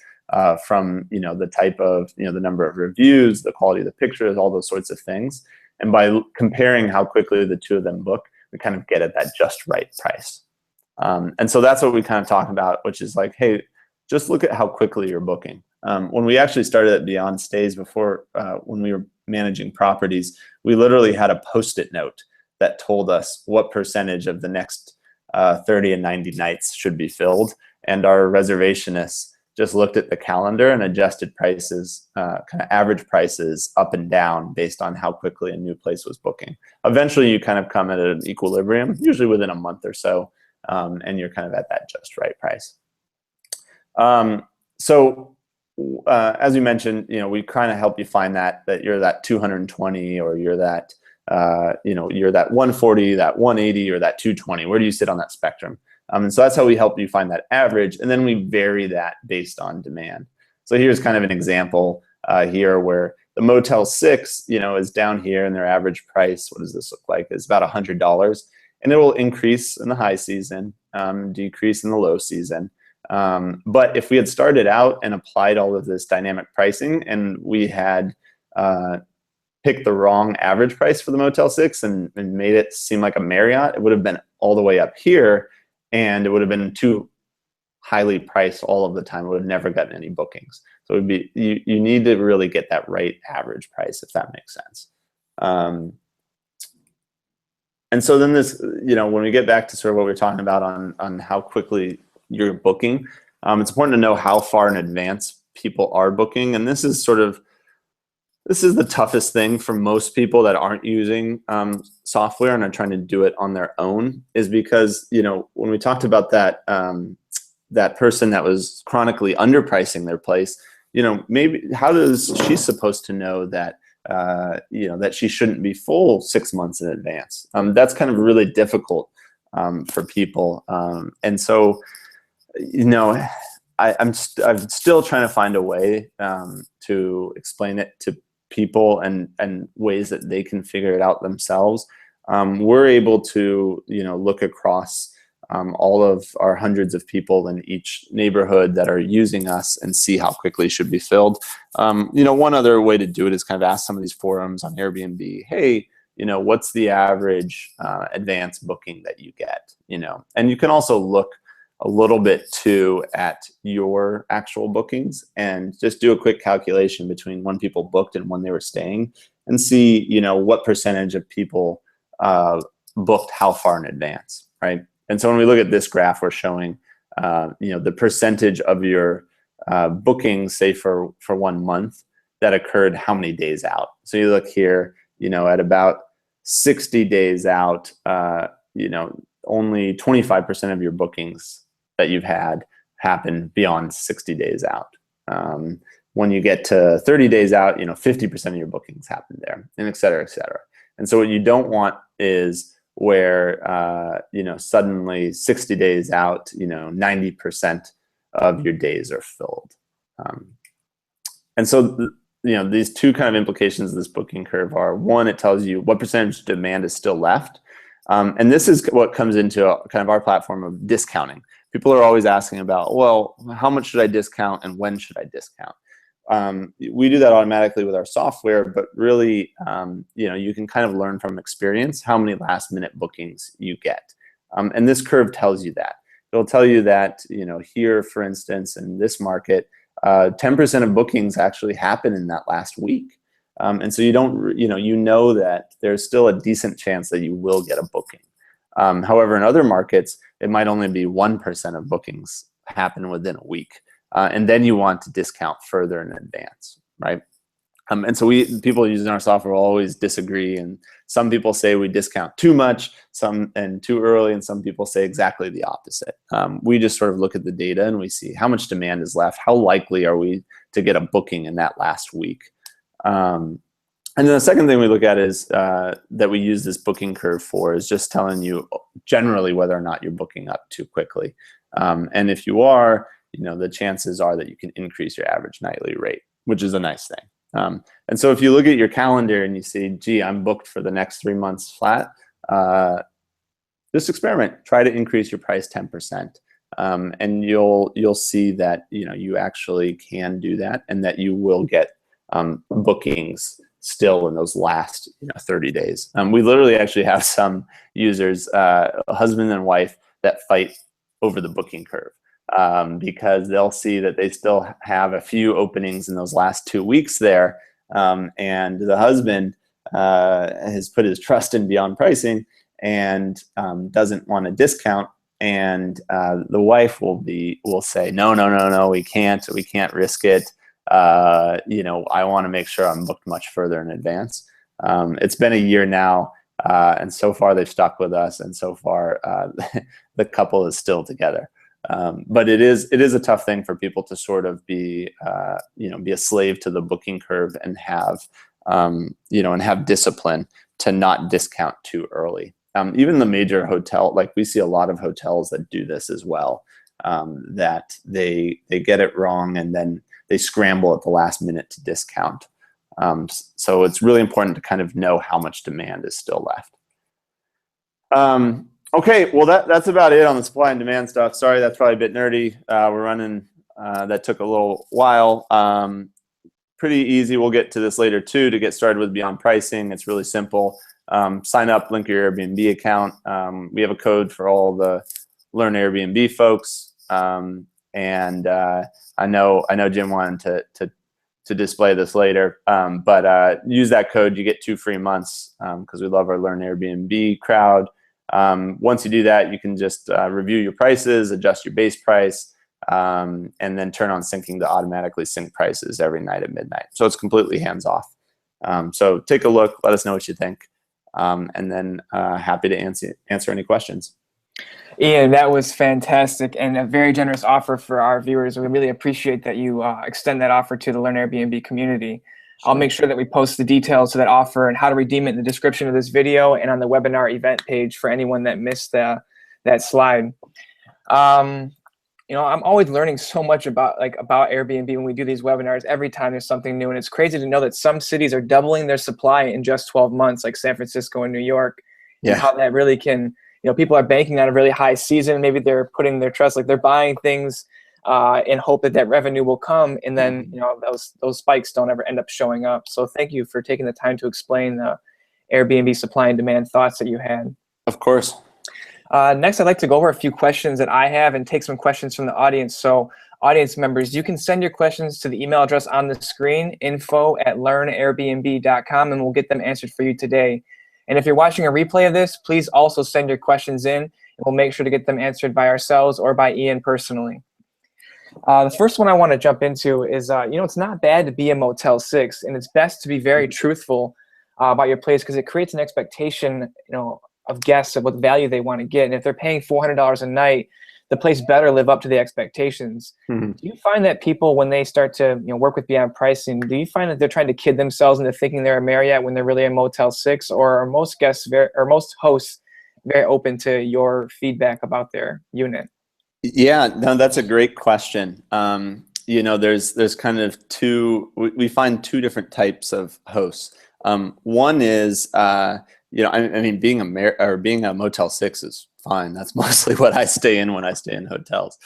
from the type of, the number of reviews, the quality of the pictures, all those sorts of things. And by comparing how quickly the two of them book, we kind of get at that just right price. And so that's what we kind of talk about, which is like, hey, just look at how quickly you're booking. When we actually started at Beyond Stays before, when we were managing properties, we literally had a Post-it note that told us what percentage of the next 30 and 90 nights should be filled. And our reservationists just looked at the calendar and adjusted prices, kind of average prices up and down based on how quickly a new place was booking. Eventually, you kind of come at an equilibrium, usually within a month or so, and you're kind of at that just right price. As we mentioned, we kind of help you find that you're that 220, or you're that you're that 140, that 180, or that 220. Where do you sit on that spectrum? And so that's how we help you find that average, and then we vary that based on demand. So here's kind of an example here where the Motel 6, is down here, and their average price, what does this look like, is about $100, and it will increase in the high season, decrease in the low season. But if we had started out and applied all of this dynamic pricing, and we had picked the wrong average price for the Motel 6 and made it seem like a Marriott, it would have been all the way up here, and it would have been too highly priced all of the time, would have never gotten any bookings. So it would be, you need to really get that right average price, if that makes sense. And so then this, when we get back to sort of what we were talking about on how quickly you're booking, it's important to know how far in advance people are booking. And this is the toughest thing for most people that aren't using software and are trying to do it on their own, is because, when we talked about that, that person that was chronically underpricing their place, maybe how is she supposed to know that, that she shouldn't be full 6 months in advance? That's kind of really difficult for people. And so, I'm still trying to find a way to explain it to people and ways that they can figure it out themselves. We're able to, look across all of our hundreds of people in each neighborhood that are using us and see how quickly should be filled. One other way to do it is kind of ask some of these forums on Airbnb, hey, what's the average advance booking that you get? And you can also look a little bit too at your actual bookings and just do a quick calculation between when people booked and when they were staying, and see, what percentage of people booked how far in advance, right? And so when we look at this graph, we're showing, the percentage of your bookings, say for 1 month, that occurred how many days out. So you look here, at about 60 days out, only 25% of your bookings that you've had happen beyond 60 days out. When you get to 30 days out, 50% of your bookings happen there, and et cetera, et cetera. And so what you don't want is where, suddenly 60 days out, 90% of your days are filled. And so, these two kind of implications of this booking curve are, one, it tells you what percentage of demand is still left. And this is what comes into kind of our platform of discounting. People are always asking about, well, how much should I discount and when should I discount? We do that automatically with our software, but really, you can kind of learn from experience how many last minute bookings you get. And this curve tells you that. It'll tell you that, here, for instance, in this market, 10% of bookings actually happen in that last week. And so you don't, that there's still a decent chance that you will get a booking. However, in other markets, it might only be 1% of bookings happen within a week. And then you want to discount further in advance, right? And so people using our software will always disagree. And some people say we discount too much, and too early, and some people say exactly the opposite. We just sort of look at the data and we see how much demand is left, how likely are we to get a booking in that last week. And then the second thing we look at is that we use this booking curve for is just telling you generally whether or not you're booking up too quickly. And if you are, the chances are that you can increase your average nightly rate, which is a nice thing. And so if you look at your calendar and you see, gee, I'm booked for the next 3 months flat, just experiment. Try to increase your price 10%. And you'll see that you actually can do that, and that you will get bookings still in those last 30 days. We literally actually have some users, a husband and wife, that fight over the booking curve because they'll see that they still have a few openings in those last 2 weeks there, and the husband has put his trust in Beyond Pricing and doesn't want to discount, and the wife will say, no, we can't risk it. I want to make sure I'm booked much further in advance. It's been a year now, and so far they've stuck with us, and so far the couple is still together. But it is a tough thing for people to sort of be a slave to the booking curve and have discipline to not discount too early. Even the major hotel, like we see a lot of hotels that do this as well, that they get it wrong and then they scramble at the last minute to discount. So it's really important to kind of know how much demand is still left. Okay, well that's about it on the supply and demand stuff. Sorry, that's probably a bit nerdy. We're running, that took a little while. Pretty easy. We'll get to this later too, to get started with Beyond Pricing. It's really simple. Sign up, link your Airbnb account. We have a code for all the Learn Airbnb folks. And I know Jim wanted to display this later, but use that code. You get 2 free months because we love our Learn Airbnb crowd. Once you do that, you can just review your prices, adjust your base price, and then turn on syncing to automatically sync prices every night at midnight. So it's completely hands-off. So take a look, let us know what you think, and then happy to answer any questions. Ian, that was fantastic and a very generous offer for our viewers. We really appreciate that you extend that offer to the Learn Airbnb community. Sure. I'll make sure that we post the details to that offer and how to redeem it in the description of this video and on the webinar event page for anyone that missed that slide. You know, I'm always learning so much about Airbnb when we do these webinars. Every time there's something new, and it's crazy to know that some cities are doubling their supply in just 12 months, like San Francisco and New York. Yeah. And how that really can, you know, people are banking on a really high season. Maybe they're putting their trust, like they're buying things in hope that revenue will come, and then you know those spikes don't ever end up showing up. So thank you for taking the time to explain the Airbnb supply and demand thoughts that you had. Of course. Next, I'd like to go over a few questions that I have and take some questions from the audience. So audience members, you can send your questions to the email address on the screen, info@learnairbnb.com, and we'll get them answered for you today. And if you're watching a replay of this, please also send your questions in, and we'll make sure to get them answered by ourselves or by Ian personally. The first one I want to jump into is, you know, it's not bad to be a Motel 6, and it's best to be very truthful about your place because it creates an expectation, you know, of guests of what value they want to get. And if they're paying $400 a night, the place better live up to the expectations. Mm-hmm. Do you find that people, when they start to work with Beyond Pricing, do you find that they're trying to kid themselves into thinking they're a Marriott when they're really a Motel 6, or are most guests most hosts very open to your feedback about their unit? Yeah, no, that's a great question. You know, there's kind of we find 2 different types of hosts. One is, you know, I mean, being a Motel 6 is fine. That's mostly what I stay in when I stay in hotels.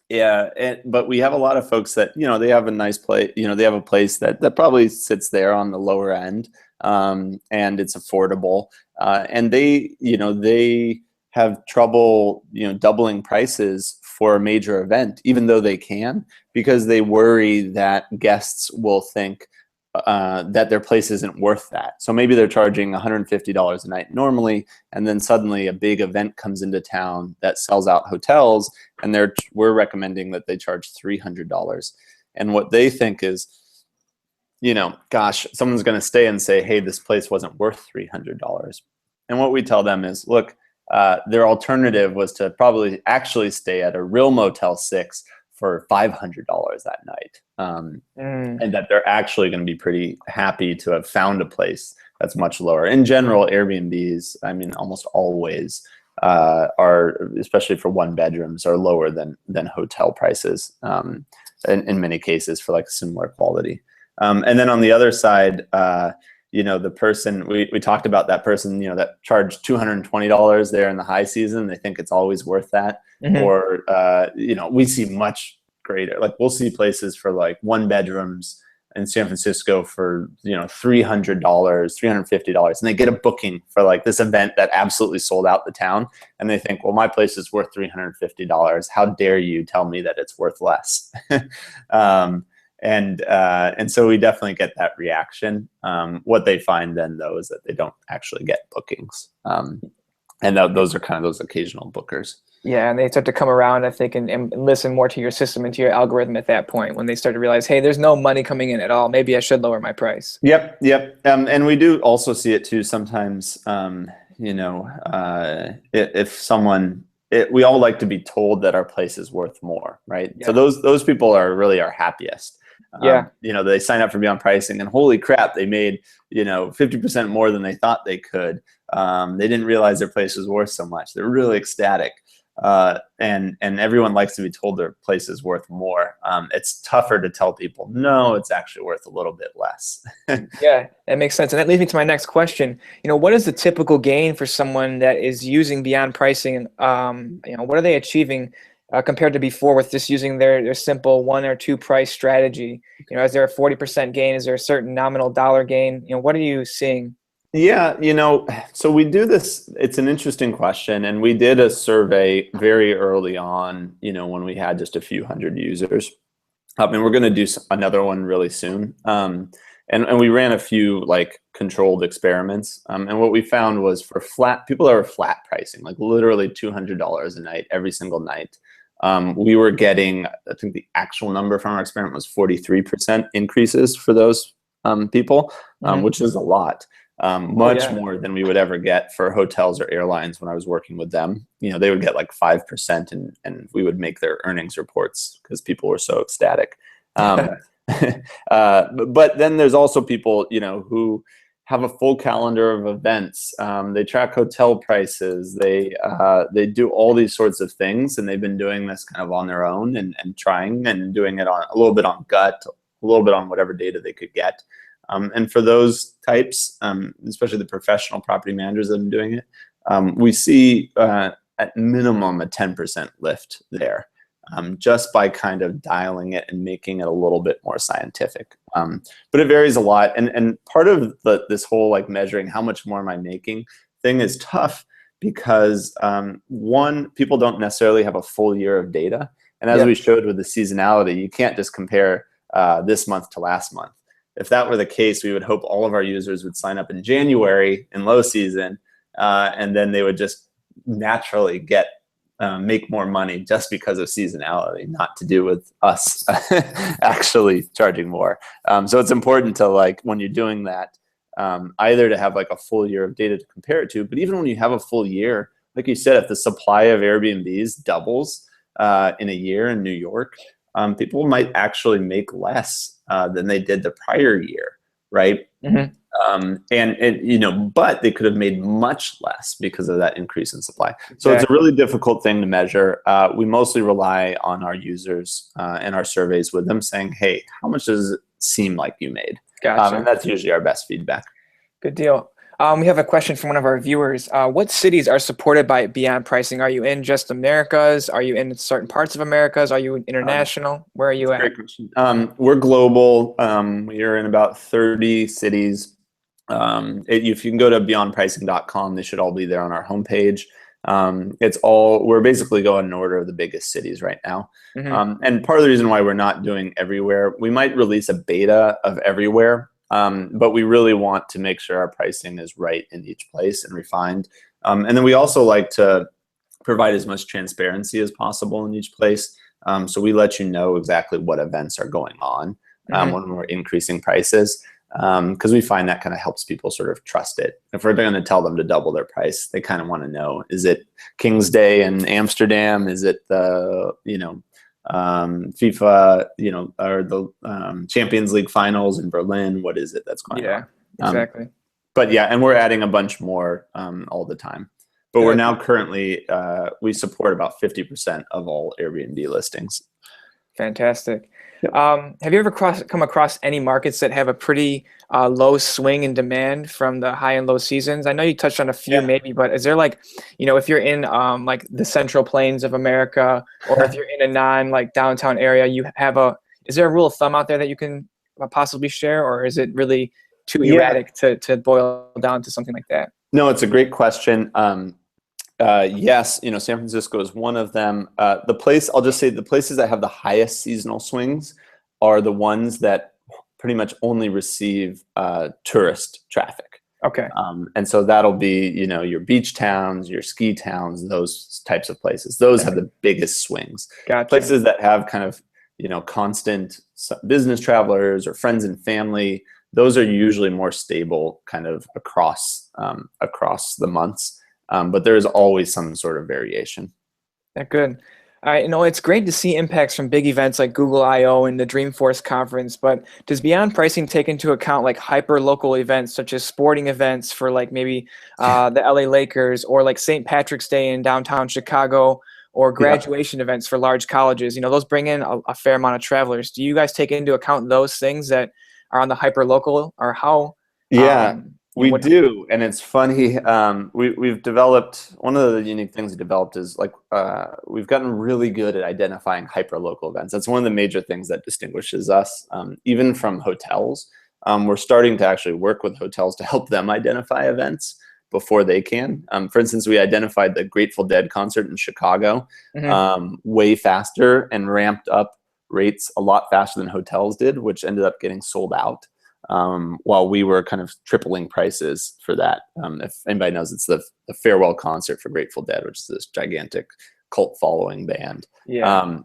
Yeah, but we have a lot of folks that, you know, they have a nice place, you know, they have a place that probably sits there on the lower end, and it's affordable, and they have trouble, you know, doubling prices for a major event, even though they can, because they worry that guests will think that their place isn't worth that. So maybe they're charging $150 a night normally, and then suddenly a big event comes into town that sells out hotels, and we're recommending that they charge $300. And what they think is, you know, gosh, someone's going to stay and say, hey, this place wasn't worth $300. And what we tell them is, look, their alternative was to probably actually stay at a real Motel 6 for $500 that night, and that they're actually going to be pretty happy to have found a place that's much lower. In general, Airbnbs, I mean, almost always are, especially for 1 bedrooms, are lower than hotel prices in many cases for like similar quality. And then on the other side, you know, the person we talked about, that person, you know, that charged $220 there in the high season, they think it's always worth that. Mm-hmm. Or you know, we see much greater, like we'll see places for like 1 bedrooms in San Francisco for, you know, $300, $350, and they get a booking for like this event that absolutely sold out the town, and they think, well, my place is worth $350. How dare you tell me that it's worth less? And so we definitely get that reaction. What they find then, though, is that they don't actually get bookings. And those are kind of those occasional bookers. Yeah, and they start to come around, I think, and listen more to your system and to your algorithm at that point when they start to realize, hey, there's no money coming in at all. Maybe I should lower my price. Yep. And we do also see it too sometimes, you know, if someone... we all like to be told that our place is worth more, right? Yeah. So those people are really our happiest. Yeah. You know, they sign up for Beyond Pricing and holy crap, they made, you know, 50% more than they thought they could. They didn't realize their place was worth so much. They're really ecstatic. And everyone likes to be told their place is worth more. It's tougher to tell people, no, it's actually worth a little bit less. Yeah, that makes sense. And that leads me to my next question. You know, what is the typical gain for someone that is using Beyond Pricing? You know, what are they achieving compared to before with just using their simple 1 or 2 price strategy? You know, is there a 40% gain? Is there a certain nominal dollar gain? You know, what are you seeing? Yeah, so we do this, it's an interesting question, and we did a survey very early on, when we had just a few hundred users. And we're going to do another one really soon. And we ran a few like controlled experiments. And what we found was for people that are flat pricing, like literally $200 a night, every single night, we were getting, I think the actual number from our experiment was 43% increases for those people, which is a lot. Much more than we would ever get for hotels or airlines when I was working with them. They would get like 5% and we would make their earnings reports because people were so ecstatic. But then there's also people, who have a full calendar of events. They track hotel prices. They do all these sorts of things, and they've been doing this kind of on their own and trying and doing it on a little bit on gut, a little bit on whatever data they could get. And for those types, especially the professional property managers that have been doing it, we see at minimum a 10% lift there, just by kind of dialing it and making it a little bit more scientific. But it varies a lot. And part of this whole like measuring how much more am I making thing is tough because one, people don't necessarily have a full year of data. And as we showed with the seasonality, you can't just compare this month to last month. If that were the case, we would hope all of our users would sign up in January in low season, and then they would just naturally make more money just because of seasonality, not to do with us actually charging more. So it's important to, like, when you're doing that, either to have like a full year of data to compare it to, but even when you have a full year, like you said, if the supply of Airbnbs doubles in a year in New York, people might actually make less than they did the prior year, right? But they could have made much less because of that increase in supply. So it's a really difficult thing to measure. We mostly rely on our users and our surveys with them saying, hey, how much does it seem like you made? Gotcha. And that's usually our best feedback. Good deal. We have a question from one of our viewers. What cities are supported by Beyond Pricing? Are you in just Americas? Are you in certain parts of Americas? Are you international? Where are you at? Great question. We're global. We are in about 30 cities. If you can go to beyondpricing.com, they should all be there on our homepage. We're basically going in order of the biggest cities right now. And part of the reason why we're not doing everywhere, we might release a beta of everywhere. But we really want to make sure our pricing is right in each place and refined. And then we also like to provide as much transparency as possible in each place. So we let you know exactly what events are going on when we're increasing prices, because we find that kind of helps people sort of trust it. If we're going to tell them to double their price, they kind of want to know, is it King's Day in Amsterdam? Is it the, FIFA, or the Champions League finals in Berlin? What is it that's going on? Yeah, exactly. But yeah, and we're adding a bunch more all the time. But we're now currently, we support about 50% of all Airbnb listings. Fantastic. Have you ever come across any markets that have a pretty low swing in demand from the high and low seasons? I know you touched on a few maybe, but is there like, if you're in like the Central Plains of America, or if you're in a non downtown area, is there a rule of thumb out there that you can possibly share, or is it really too erratic to boil down to something like that? No, it's a great question. Yes, San Francisco is one of them. I'll just say the places that have the highest seasonal swings are the ones that pretty much only receive tourist traffic. Okay. And so that'll be, your beach towns, your ski towns, those types of places. Those have the biggest swings. Gotcha. Places that have kind of, constant business travelers or friends and family, those are usually more stable kind of across the months. But there is always some sort of variation. Yeah, good. It's great to see impacts from big events like Google I/O and the Dreamforce conference, but does Beyond Pricing take into account like hyper-local events such as sporting events for like maybe the LA Lakers, or like St. Patrick's Day in downtown Chicago, or graduation events for large colleges? Those bring in a fair amount of travelers. Do you guys take into account those things that are on the hyper-local, or how? We do, and it's funny. We've developed, one of the unique things we developed is like we've gotten really good at identifying hyper-local events. That's one of the major things that distinguishes us, even from hotels. we're starting to actually work with hotels to help them identify events before they can. For instance, we identified the Grateful Dead concert in Chicago way faster and ramped up rates a lot faster than hotels did, which ended up getting sold out while we were kind of tripling prices for that. If anybody knows, it's the farewell concert for Grateful Dead, which is this gigantic cult following band. Yeah.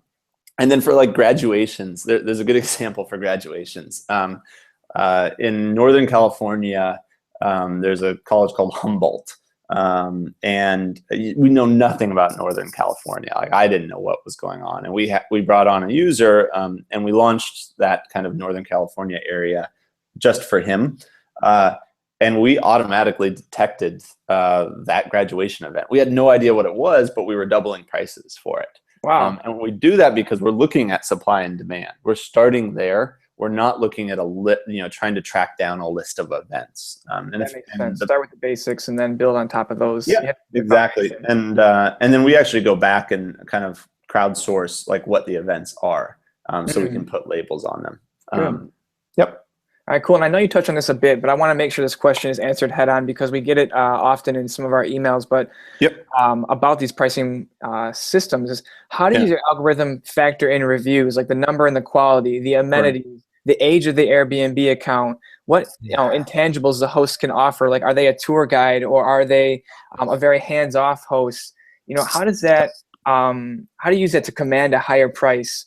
And then for like graduations, there's a good example for graduations. In Northern California, there's a college called Humboldt. And we know nothing about Northern California. Like, I didn't know what was going on. And we brought on a user and we launched that kind of Northern California area just for him. And we automatically detected that graduation event. We had no idea what it was, but we were doubling prices for it. Wow. And we do that because we're looking at supply and demand. We're starting there. We're not looking at trying to track down a list of events. That makes sense. Start with the basics and then build on top of those. Yeah, exactly. And then we actually go back and kind of crowdsource like what the events are, so we can put labels on them. Yep. All right, cool. And I know you touched on this a bit, but I want to make sure this question is answered head on because we get it often in some of our emails. But about these pricing systems is how does your algorithm factor in reviews, like the number and the quality, the amenities, the age of the Airbnb account, what intangibles the host can offer? Like, are they a tour guide or are they a very hands-off host? How does that? How do you use that to command a higher price?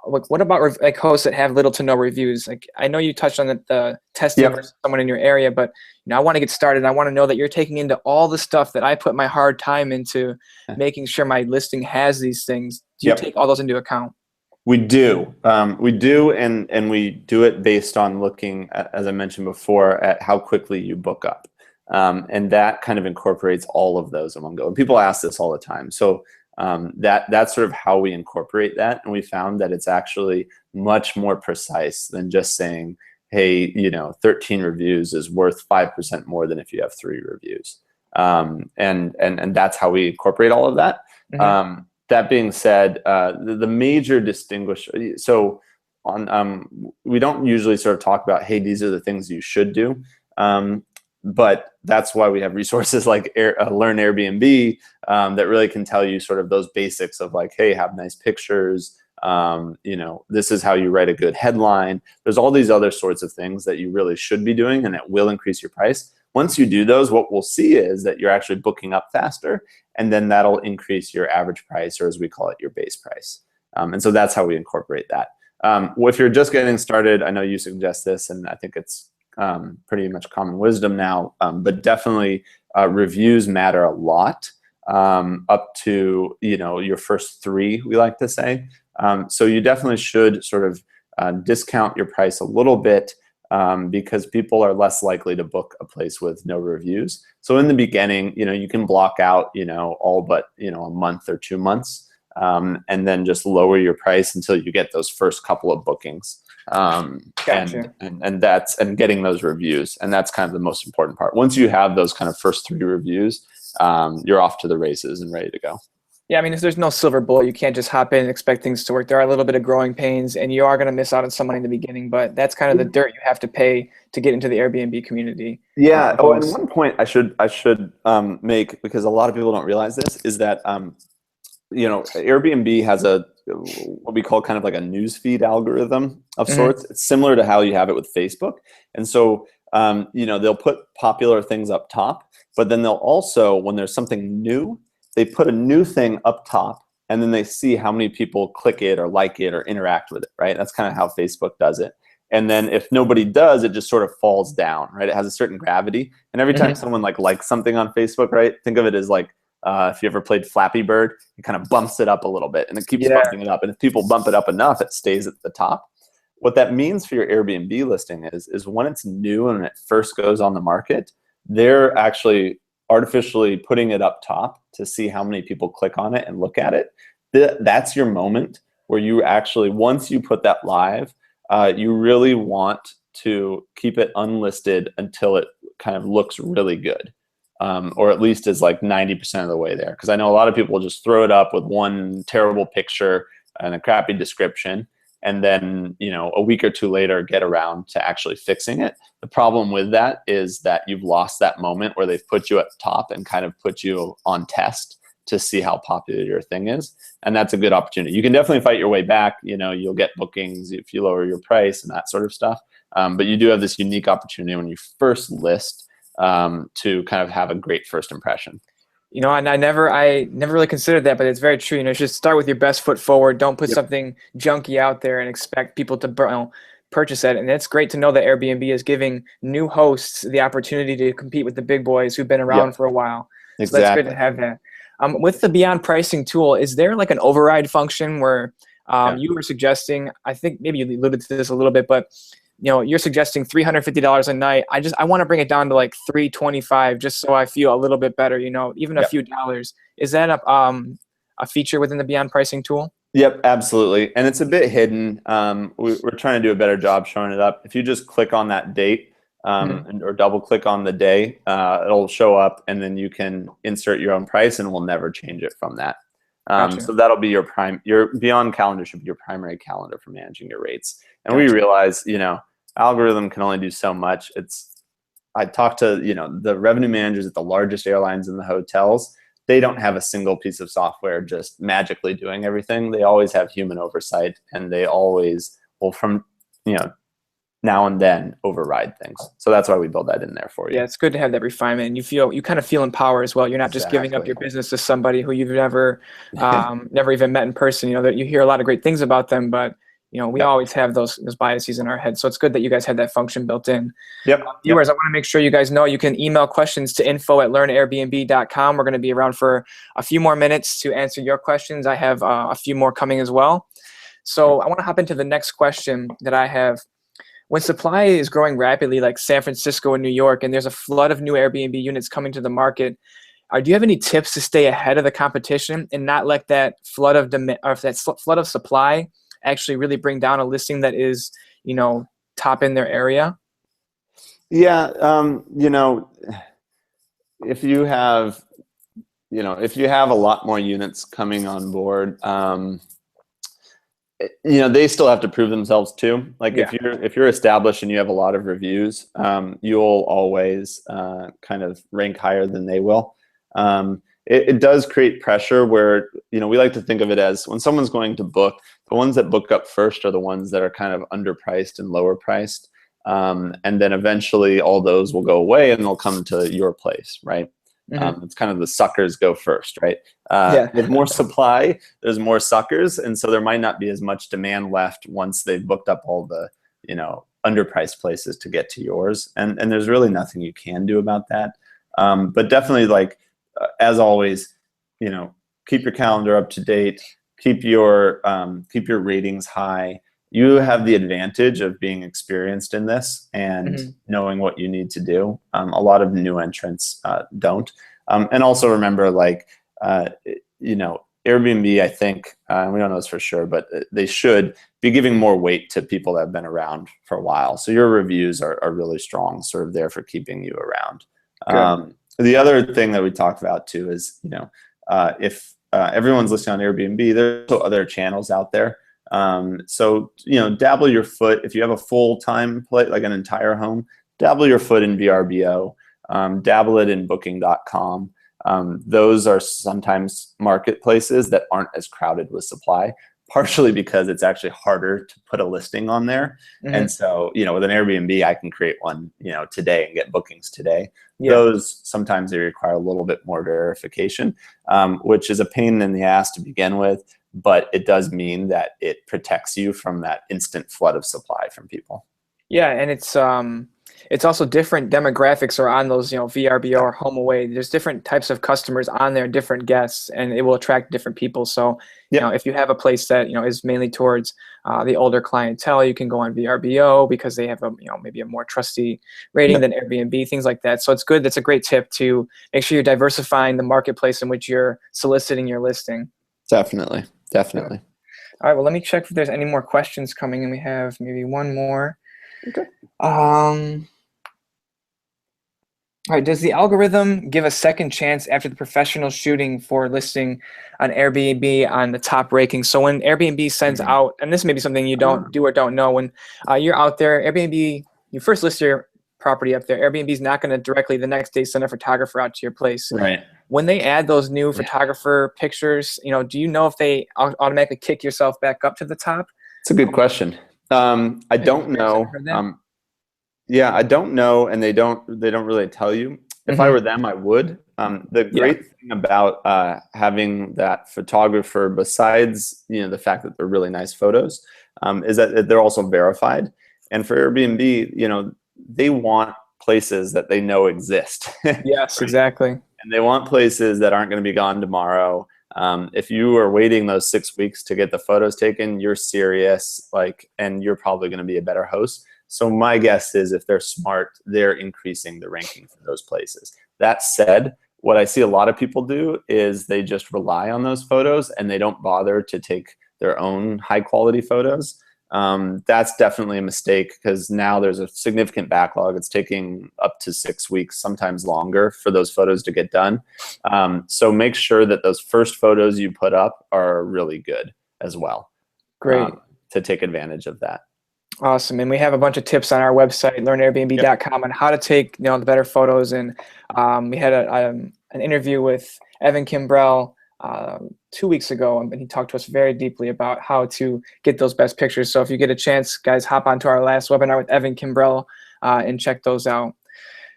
Like, what about like hosts that have little to no reviews? Like, I know you touched on the testing versus someone in your area, but I want to get started. And I want to know that you're taking into all the stuff that I put my hard time into, making sure my listing has these things. Do you take all those into account? We do. And we do it based on looking at, as I mentioned before, at how quickly you book up. And that kind of incorporates all of those in one go. And people ask this all the time. So that's sort of how we incorporate that. And we found that it's actually much more precise than just saying, hey, 13 reviews is worth 5% more than if you have 3 reviews. And that's how we incorporate all of that. That being said, the major distinguisher, so we don't usually sort of talk about, hey, these are the things you should do. But that's why we have resources like Learn Airbnb that really can tell you sort of those basics of like, hey, have nice pictures. This is how you write a good headline. There's all these other sorts of things that you really should be doing, and it will increase your price. Once you do those, what we'll see is that you're actually booking up faster, and then that'll increase your average price, or as we call it, your base price. And so that's how we incorporate that. If you're just getting started, I know you suggest this, and I think it's pretty much common wisdom now, but definitely reviews matter a lot, up to your first 3, we like to say. So you definitely should sort of discount your price a little bit, because people are less likely to book a place with no reviews. So in the beginning, you can block out all but a month or 2 months, and then just lower your price until you get those first couple of bookings. Gotcha. and getting those reviews, and that's kind of the most important part. Once you have those kind of first 3 reviews, you're off to the races and ready to go. Yeah, I mean, if there's no silver bullet, you can't just hop in and expect things to work. There are a little bit of growing pains, and you are going to miss out on some money in the beginning, but that's kind of the dirt you have to pay to get into the Airbnb community. Yeah. And one point I should make, because a lot of people don't realize this, is that Airbnb has what we call kind of like a newsfeed algorithm of sorts. It's similar to how you have it with Facebook. And so, they'll put popular things up top, but then they'll also, when there's something new, they put a new thing up top, and then they see how many people click it or like it or interact with it, right? That's kind of how Facebook does it. And then if nobody does, it just sort of falls down, right? It has a certain gravity. And every time someone likes something on Facebook, right? Think of it as like, if you ever played Flappy Bird, it kind of bumps it up a little bit, and it keeps bumping it up. And if people bump it up enough, it stays at the top. What that means for your Airbnb listing is when it's new and it first goes on the market, they're actually artificially putting it up top to see how many people click on it and look at it. That's your moment where you actually, once you put that live, you really want to keep it unlisted until it kind of looks really good. Or at least is like 90% of the way there. Because I know a lot of people will just throw it up with one terrible picture and a crappy description, and then, a week or two later get around to actually fixing it. The problem with that is that you've lost that moment where they've put you at the top and kind of put you on test to see how popular your thing is. And that's a good opportunity. You can definitely fight your way back. You'll get bookings if you lower your price and that sort of stuff. But you do have this unique opportunity when you first list to kind of have a great first impression. And I never really considered that, but it's very true. Just start with your best foot forward. Don't put something junky out there and expect people to purchase it. And it's great to know that Airbnb is giving new hosts the opportunity to compete with the big boys who've been around for a while. Exactly. So that's good to have that. With the Beyond Pricing tool, is there like an override function where you were suggesting, I think maybe you alluded to this a little bit, but you're suggesting $350 a night. I want to bring it down to like $325 just so I feel a little bit better, even a few dollars. Is that a feature within the Beyond Pricing tool? Yep, absolutely. And it's a bit hidden. We're trying to do a better job showing it up. If you just click on that date or double click on the day, it'll show up, and then you can insert your own price, and we'll never change it from that. Gotcha. So that'll be your Beyond calendar should be your primary calendar for managing your rates. And we realize, algorithm can only do so much. I talked to, the revenue managers at the largest airlines in the hotels. They don't have a single piece of software just magically doing everything. They always have human oversight, and they always will, from, now and then, override things. So that's why we build that in there for you. Yeah, it's good to have that refinement, and you kind of feel empowered as well. You're not just giving up your business to somebody who you've never even met in person. That you hear a lot of great things about them, but we always have those biases in our head. So it's good that you guys have that function built in. Viewers, I want to make sure you guys know you can email questions to info@learnairbnb.com. We're going to be around for a few more minutes to answer your questions. I have a few more coming as well. So I want to hop into the next question that I have. When supply is growing rapidly, like San Francisco and New York, and there's a flood of new Airbnb units coming to the market, do you have any tips to stay ahead of the competition and not let that flood of demand or that flood of supply actually really bring down a listing that is, top in their area? Yeah, if you have a lot more units coming on board, they still have to prove themselves too. Like if you're established and you have a lot of reviews, you'll always kind of rank higher than they will. It does create pressure where, we like to think of it as when someone's going to book, the ones that book up first are the ones that are kind of underpriced and lower priced. And then eventually all those will go away and they'll come to your place, right? It's kind of the suckers go first, right? With more supply, there's more suckers. And so there might not be as much demand left once they've booked up all the, underpriced places to get to yours. And there's really nothing you can do about that. But definitely, as always, keep your calendar up to date, keep your ratings high. You have the advantage of being experienced in this and knowing what you need to do. A lot of new entrants don't. And also remember, Airbnb, I think, we don't know this for sure, but they should be giving more weight to people that have been around for a while. So your reviews are really strong, sort of there for keeping you around. The other thing that we talked about too is, if everyone's listing on Airbnb, there's also other channels out there. So, dabble your foot. If you have a full-time play, like an entire home, dabble your foot in VRBO, dabble it in booking.com. Those are sometimes marketplaces that aren't as crowded with supply, partially because it's actually harder to put a listing on there. And so, with an Airbnb, I can create one, today and get bookings today. Those sometimes they require a little bit more verification, which is a pain in the ass to begin with, but it does mean that it protects you from that instant flood of supply from people. Yeah, and it's also different demographics are on those, VRBO or HomeAway. There's different types of customers on there, different guests, and it will attract different people. So, if you have a place that, is mainly towards the older clientele, you can go on VRBO because they have maybe a more trusty rating than Airbnb, things like that. So it's good. That's a great tip to make sure you're diversifying the marketplace in which you're soliciting your listing. Definitely. All right. Well, let me check if there's any more questions coming, and we have maybe one more. Okay. All right, does the algorithm give a second chance after the professional shooting for listing on Airbnb on the top ranking? So when Airbnb sends out, and this may be something you don't do or don't know, when you're out there, Airbnb, you first list your property up there. Airbnb is not going to directly the next day send a photographer out to your place. Right. When they add those new photographer pictures, do you know if they automatically kick yourself back up to the top? It's a good question. I don't know. Yeah, I don't know, and they don't really tell you. If I were them, I would. The great thing about having that photographer, besides the fact that they're really nice photos, is that they're also verified. And for Airbnb, they want places that they know exist. Yes, exactly. And they want places that aren't going to be gone tomorrow. If you are waiting those 6 weeks to get the photos taken, you're serious, and you're probably going to be a better host. So my guess is if they're smart, they're increasing the ranking for those places. That said, what I see a lot of people do is they just rely on those photos and they don't bother to take their own high quality photos. That's definitely a mistake because now there's a significant backlog. It's taking up to 6 weeks, sometimes longer, for those photos to get done. So make sure that those first photos you put up are really good as well. Great. To take advantage of that. Awesome. And we have a bunch of tips on our website, learnairbnb.com, on how to take the better photos. And we had an interview with Evan Kimbrell 2 weeks ago, and he talked to us very deeply about how to get those best pictures. So if you get a chance, guys, hop onto our last webinar with Evan Kimbrell and check those out.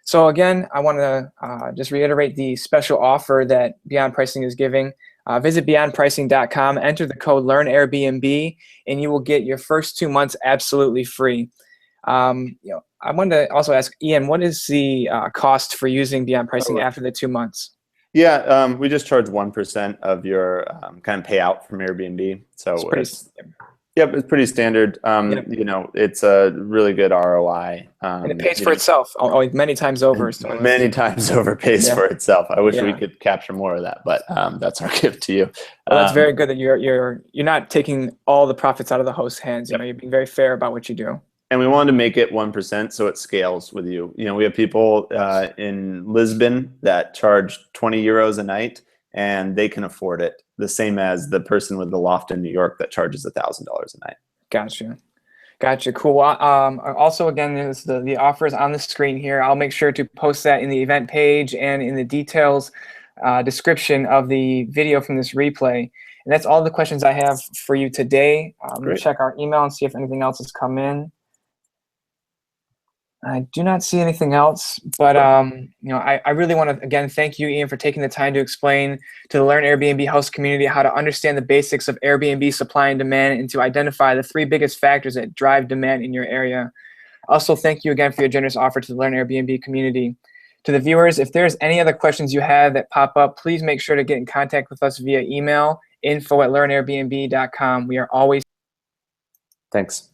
So again, I want to just reiterate the special offer that Beyond Pricing is giving. Visit beyondpricing.com, enter the code LearnAirbnb, and you will get your first 2 months absolutely free. I wanted to also ask Ian, what is the cost for using Beyond Pricing after the 2 months? Yeah, we just charge 1% of your kind of payout from Airbnb. So it's pretty standard. It's a really good ROI. And it pays for itself many times over. So many times over pays for itself. I wish we could capture more of that, but that's our gift to you. Well, that's very good that you're not taking all the profits out of the host's hands. You're being very fair about what you do. And we wanted to make it 1% so it scales with you. We have people in Lisbon that charge 20 euros a night, and they can afford it. The same as the person with the loft in New York that charges $1,000 a night. Gotcha. Cool. Also, again, the offer is on the screen here. I'll make sure to post that in the event page and in the details description of the video from this replay. And that's all the questions I have for you today. We'll check our email and see if anything else has come in. I do not see anything else, but I really want to again thank you, Ian, for taking the time to explain to the Learn Airbnb host community how to understand the basics of Airbnb supply and demand and to identify the 3 biggest factors that drive demand in your area. Also, thank you again for your generous offer to the Learn Airbnb community. To the viewers, if there's any other questions you have that pop up, please make sure to get in contact with us via email, info@learnairbnb.com. We are always. Thanks.